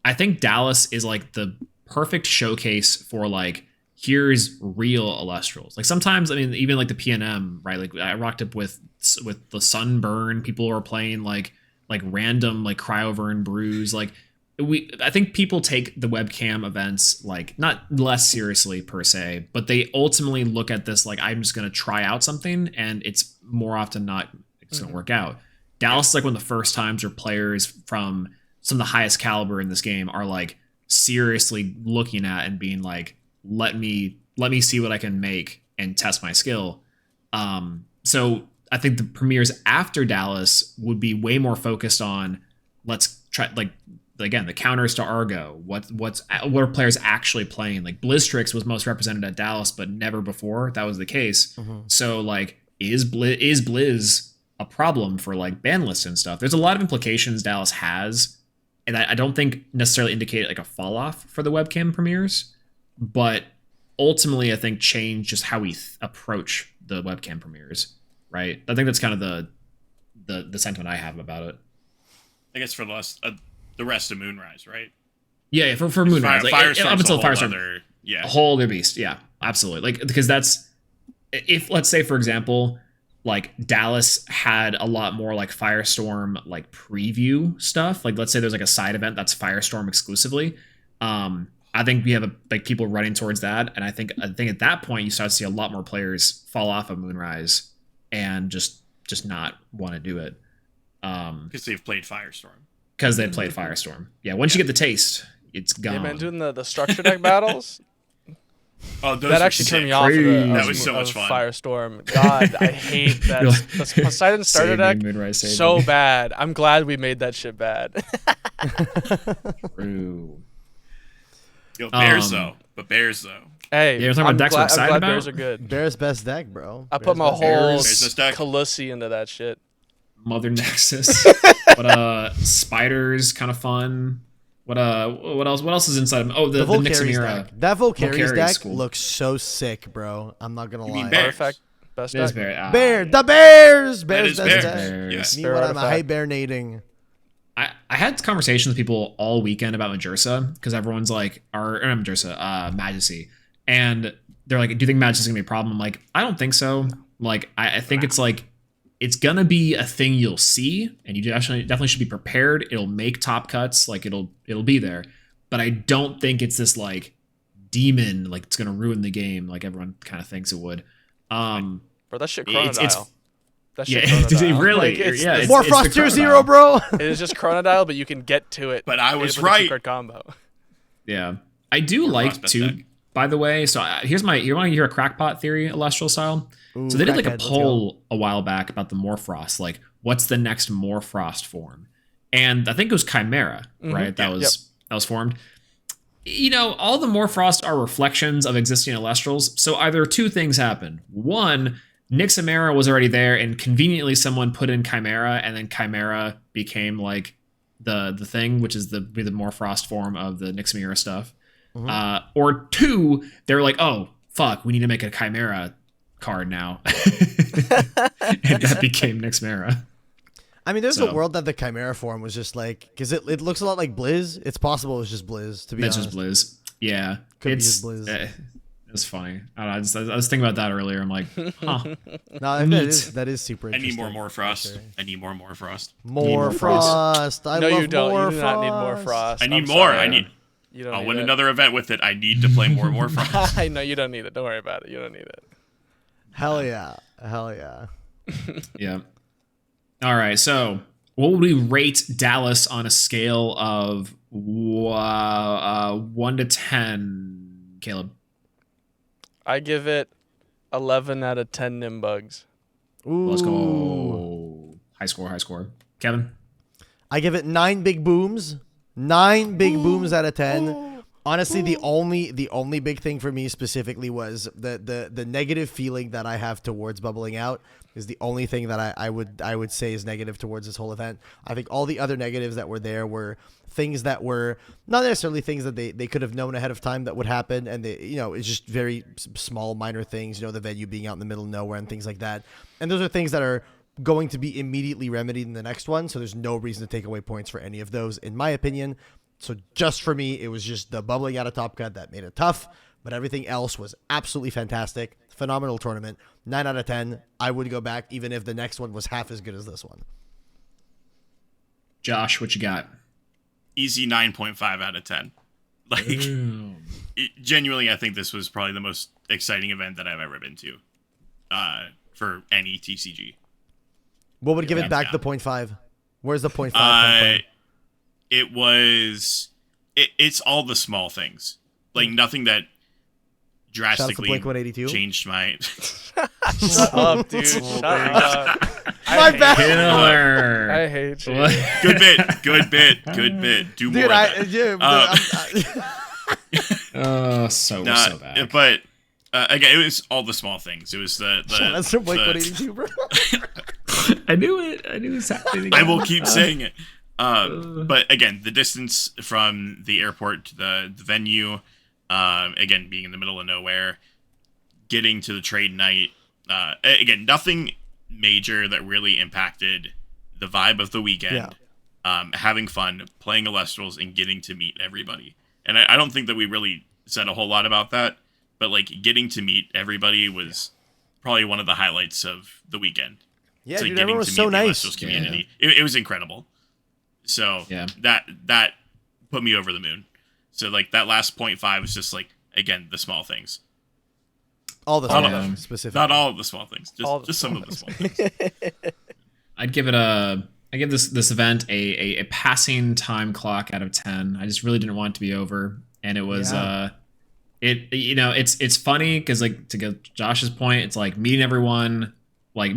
I think Dallas is like the perfect showcase for like, here's real Elestrals. Like sometimes, I mean, even like the PNM, right? Like I rocked up with the Sunburn. People are playing like random like Cryover Brews. Like I think people take the webcam events like not less seriously per se, but they ultimately look at this like, I'm just going to try out something, and it's more often not it's going to work out. Dallas is like one of the first times where players from some of the highest caliber in this game are like seriously looking at and being like, let me see what I can make and test my skill. So I think the premieres after Dallas would be way more focused on, let's try, like, again, the counters to Argo. What are players actually playing? Like Blizztrix was most represented at Dallas, but never before that was the case. So like, is Blizz a problem for like ban lists and stuff? There's a lot of implications Dallas has, and I don't think necessarily indicate like a fall off for the webcam premieres, but ultimately I think change just how we approach the webcam premieres. Right? I think that's kind of the sentiment I have about it. I guess for the rest of Moonrise, right? Yeah, for Moonrise, Firestorm's up until a whole Firestorm, other, a whole other beast. Yeah, absolutely. Like, because that's, if let's say for example, like Dallas had a lot more like Firestorm like preview stuff. Like let's say there's like a side event that's Firestorm exclusively. I think we have like people running towards that, and I think at that point you start to see a lot more players fall off of Moonrise and just not want to do it because they've played Firestorm. Because they played Firestorm. Yeah, once you get the taste, it's gone. Yeah, man, doing the structure deck battles. Oh, that actually turned me off of that was so much fun. Firestorm. God, I hate that. The Poseidon starter deck, so bad. I'm glad we made that shit bad. True. Yo, Bears though. Hey, you're talking about decks I'm excited about? Bears are good. Bears best deck, bro. I put my whole deck. Calussi into that shit. Mother Nexus. What spiders, kind of fun. What else is inside of them? Oh, the Volcari's deck. That Volcari's deck cool. looks so sick, bro. I'm not gonna lie. Bears? Best deck. The Bears best deck. Yes. Me when I'm a high bear nading. I had conversations with people all weekend about Majursa, because everyone's like, Majesty. And they're like, do you think Majesty's gonna be a problem? I'm like, I don't think so. Like, I think it's like, it's gonna be a thing you'll see, and you definitely should be prepared. It'll make top cuts, like it'll be there. But I don't think it's this like demon, like it's gonna ruin the game, like everyone kind of thinks it would. Bro, that shit Chronodile. That shit Chronodile. Really? Like, it's Morfrost tier 0, bro. It is just Chronodile, but you can get to it. But I was with right. A two-card combo. Yeah, I do like too. By the way, so you want to hear a crackpot theory, Elestral style? Ooh, so they did like a poll a while back about the Morfrost, like what's the next Morfrost form? And I think it was Chimera, right? That was formed. You know, all the Morfrost are reflections of existing Elestrals. So either two things happen. One, Nixamera was already there, and conveniently someone put in Chimera, and then Chimera became like the thing, which is the Morfrost form of the Nixamera stuff. Or two, they were like, oh fuck, we need to make a Chimera card now. And that became Nixamera. I mean, there's a world that the Chimera form was just like, because it looks a lot like Blizz. It's possible it was just Blizz, to be honest. It's just Blizz. Yeah. Could be just Blizz. It's funny. I was thinking about that earlier. I'm like, huh. No, that is super interesting. I need more Morfrost. I need more Morfrost. Morfrost. I love you don't. Morfrost. You do not need Morfrost. I need more. I'll win another event with it. I need to play more Morfrost. I know you don't need it. Don't worry about it. You don't need it. Hell yeah. Yeah. All right. So, what would we rate Dallas on a scale of 1 to 10, Caleb? I give it 11 out of 10 Nimbugs. Ooh. Let's go. High score. Kevin? I give it 9 big booms. 9 big booms out of 10. Honestly, the only big thing for me specifically was the negative feeling that I have towards bubbling out is the only thing that I would say is negative towards this whole event. I think all the other negatives that were there were things that were not necessarily things that they could have known ahead of time that would happen, and it's just very small minor things, the venue being out in the middle of nowhere and things like that. And those are things that are going to be immediately remedied in the next one, so there's no reason to take away points for any of those, in my opinion. So just for me, it was just the bubbling out of Top Cut that made it tough, but everything else was absolutely fantastic. Phenomenal tournament. 9 out of 10. I would go back even if the next one was half as good as this one. Josh, what you got? Easy 9.5 out of 10. Like, genuinely, I think this was probably the most exciting event that I've ever been to for any TCG. What would give it back the 0.5? Where's the 0.5 come from? It's all the small things. Like, nothing that drastically changed my... Shut up, dude. Shut up. My bad. Killer. I hate you. Good bit. Do more Dude, of that. So bad. But again, it was all the small things. It was that's from Blink-182, bro. I knew it. I knew it was happening. I will keep saying it. But again, the distance from the airport to the venue, again, being in the middle of nowhere, getting to the trade night, again, nothing major that really impacted the vibe of the weekend. Yeah. Having fun, playing Elestrals, and getting to meet everybody. And I don't think that we really said a whole lot about that, but like getting to meet everybody was probably one of the highlights of the weekend. Yeah, so dude, everyone was so nice. Elestrals community. Yeah. It was incredible. So that put me over the moon. So like that last 0.5 was just like, again, the small things. All the small things, specifically. Not all of the small things. Just some of the small things. I give this event a passing time clock out of 10. I just really didn't want it to be over, and it was it's funny because, like, to go Josh's point, it's like meeting everyone, like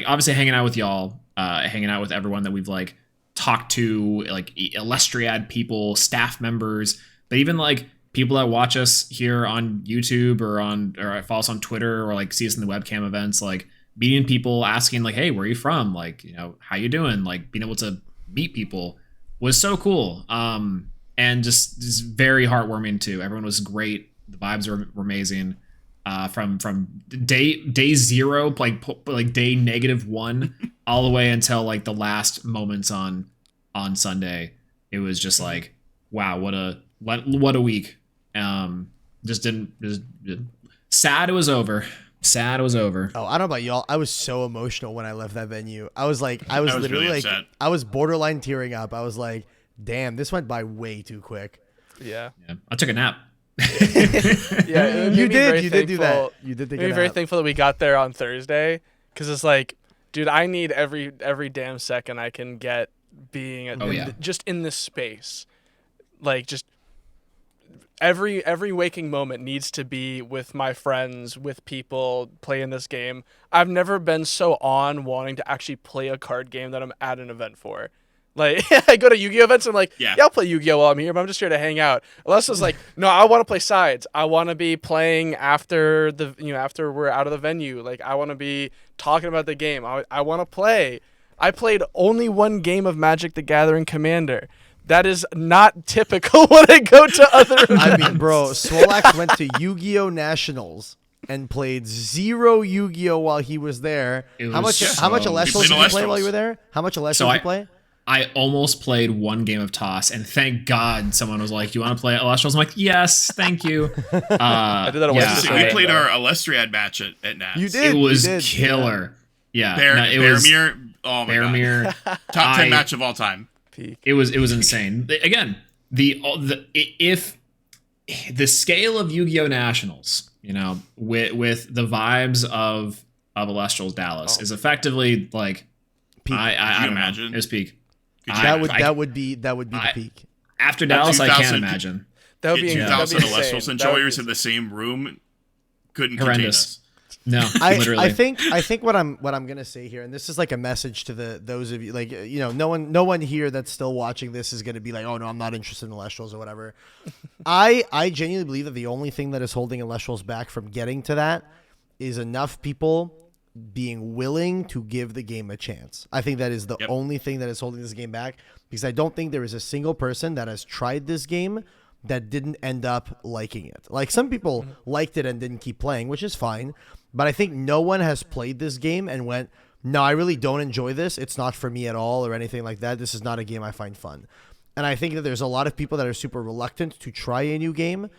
obviously hanging out with y'all, hanging out with everyone that we've like talked to, like Elestriad people, staff members, but even like people that watch us here on YouTube or follow us on Twitter or like see us in the webcam events, like meeting people, asking like, hey, where are you from? Like, how you doing? Like being able to meet people was so cool. And just very heartwarming too. Everyone was great. The vibes were amazing. From day zero, like day -1 all the way until like the last moments on Sunday. It was just like, wow, what a week. Sad it was over. Oh, I don't know about y'all. I was so emotional when I left that venue. I was literally really like, upset. I was borderline tearing up. I was like, damn, this went by way too quick. Yeah. I took a nap. Yeah, you did do that. You did take a I'm nap. very thankful that we got there on Thursday, because it's like, dude, I need every damn second I can get being just in this space. Like, just every waking moment needs to be with my friends, with people playing this game. I've never been so on wanting to actually play a card game that I'm at an event for. Like, I go to Yu-Gi-Oh events, I'm like, yeah, I'll play Yu-Gi-Oh while I'm here, but I'm just here to hang out. Alessa's like, no, I want to play sides. I want to be playing after after we're out of the venue. Like, I want to be talking about the game. I want to play. I played only one game of Magic the Gathering Commander. That is not typical when I go to other events. I mean, bro, Swole went to Yu-Gi-Oh Nationals and played 0 Yu-Gi-Oh while he was there. How much Elestrals did you play while you were there? How much Elestrals did you play? I almost played one game of Toss, and thank God someone was like, "Do you want to play Elestrals?" I'm like, "Yes, thank you." I did that a We played our Elestriad match at Nats. You did. It was killer. Yeah, Bearmere. Oh my Bearmere. God. Top 10 match of all time. Peak. It was insane. Again, if the scale of Yu-Gi-Oh Nationals, with the vibes of Elestrals Dallas is effectively like peak. I don't imagine? know. It was peak. That would be the peak. After Dallas, I can't imagine. That would be 2,000 Elestrals enjoyers in the same room couldn't contain us. No, literally. I think what I'm gonna say here, and this is like a message to those of you, like, no one here that's still watching this is gonna be like, oh no, I'm not interested in Elestrals or whatever. I genuinely believe that the only thing that is holding Elestrals back from getting to that is enough people being willing to give the game a chance. I think that is the only thing that is holding this game back, because I don't think there is a single person that has tried this game that didn't end up liking it. Like, some people liked it and didn't keep playing, which is fine. But I think no one has played this game and went, no, I really don't enjoy this. It's not for me at all or anything like that. This is not a game I find fun. And I think that there's a lot of people that are super reluctant to try a new game.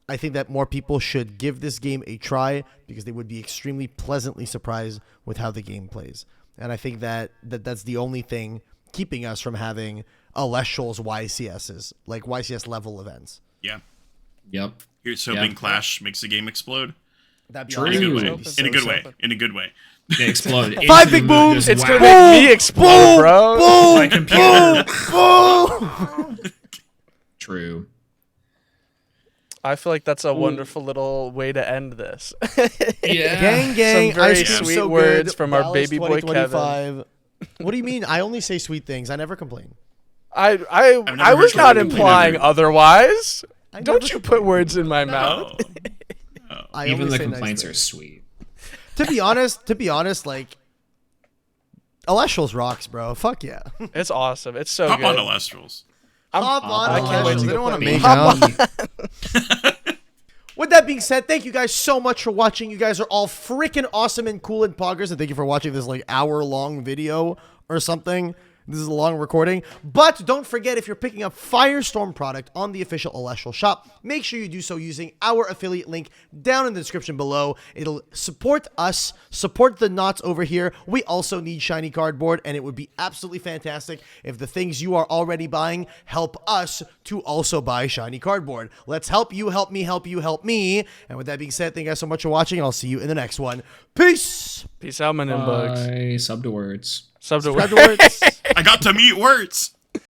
I think that more people should give this game a try, because they would be extremely pleasantly surprised with how the game plays. And I think that's the only thing keeping us from having Elestrals YCSs, like YCS level events. Yeah. Yep. Here's hoping Clash makes the game explode. That'd be True. awesome. In a good way. In a good way. They explode. 5 big booms. It's Wow. gonna make me explode, bro. My computer. True. I feel like that's a wonderful little way to end this. Yeah. Gang, Some very ice cream sweet so words good. from our Dallas baby boy 2025. What do you mean? I only say sweet things. I never complain. I never was heard not you complain implying ever. otherwise. I Don't never you put words in my No. mouth. I Even only the say nice complaints things. are sweet. To be honest, like, Elestrals rocks, bro. Fuck yeah. It's awesome. It's so Hop good. on Elestrals. Hop on, I can't wait to Elestrals. They go don't want to play. make Hop out. With that being said, thank you guys so much for watching. You guys are all freaking awesome and cool and poggers, and thank you for watching this like hour-long video or something. This is a long recording. But don't forget, if you're picking up Firestorm product on the official Elestral shop, make sure you do so using our affiliate link down in the description below. It'll support us, support the knots over here. We also need shiny cardboard, and it would be absolutely fantastic if the things you are already buying help us to also buy shiny cardboard. Let's help you, help me, help you, help me. And with that being said, thank you guys so much for watching. I'll see you in the next one. Peace! Peace out, my bugs. Bye. Sub to words. Sub to Spread the words. I got to meet words.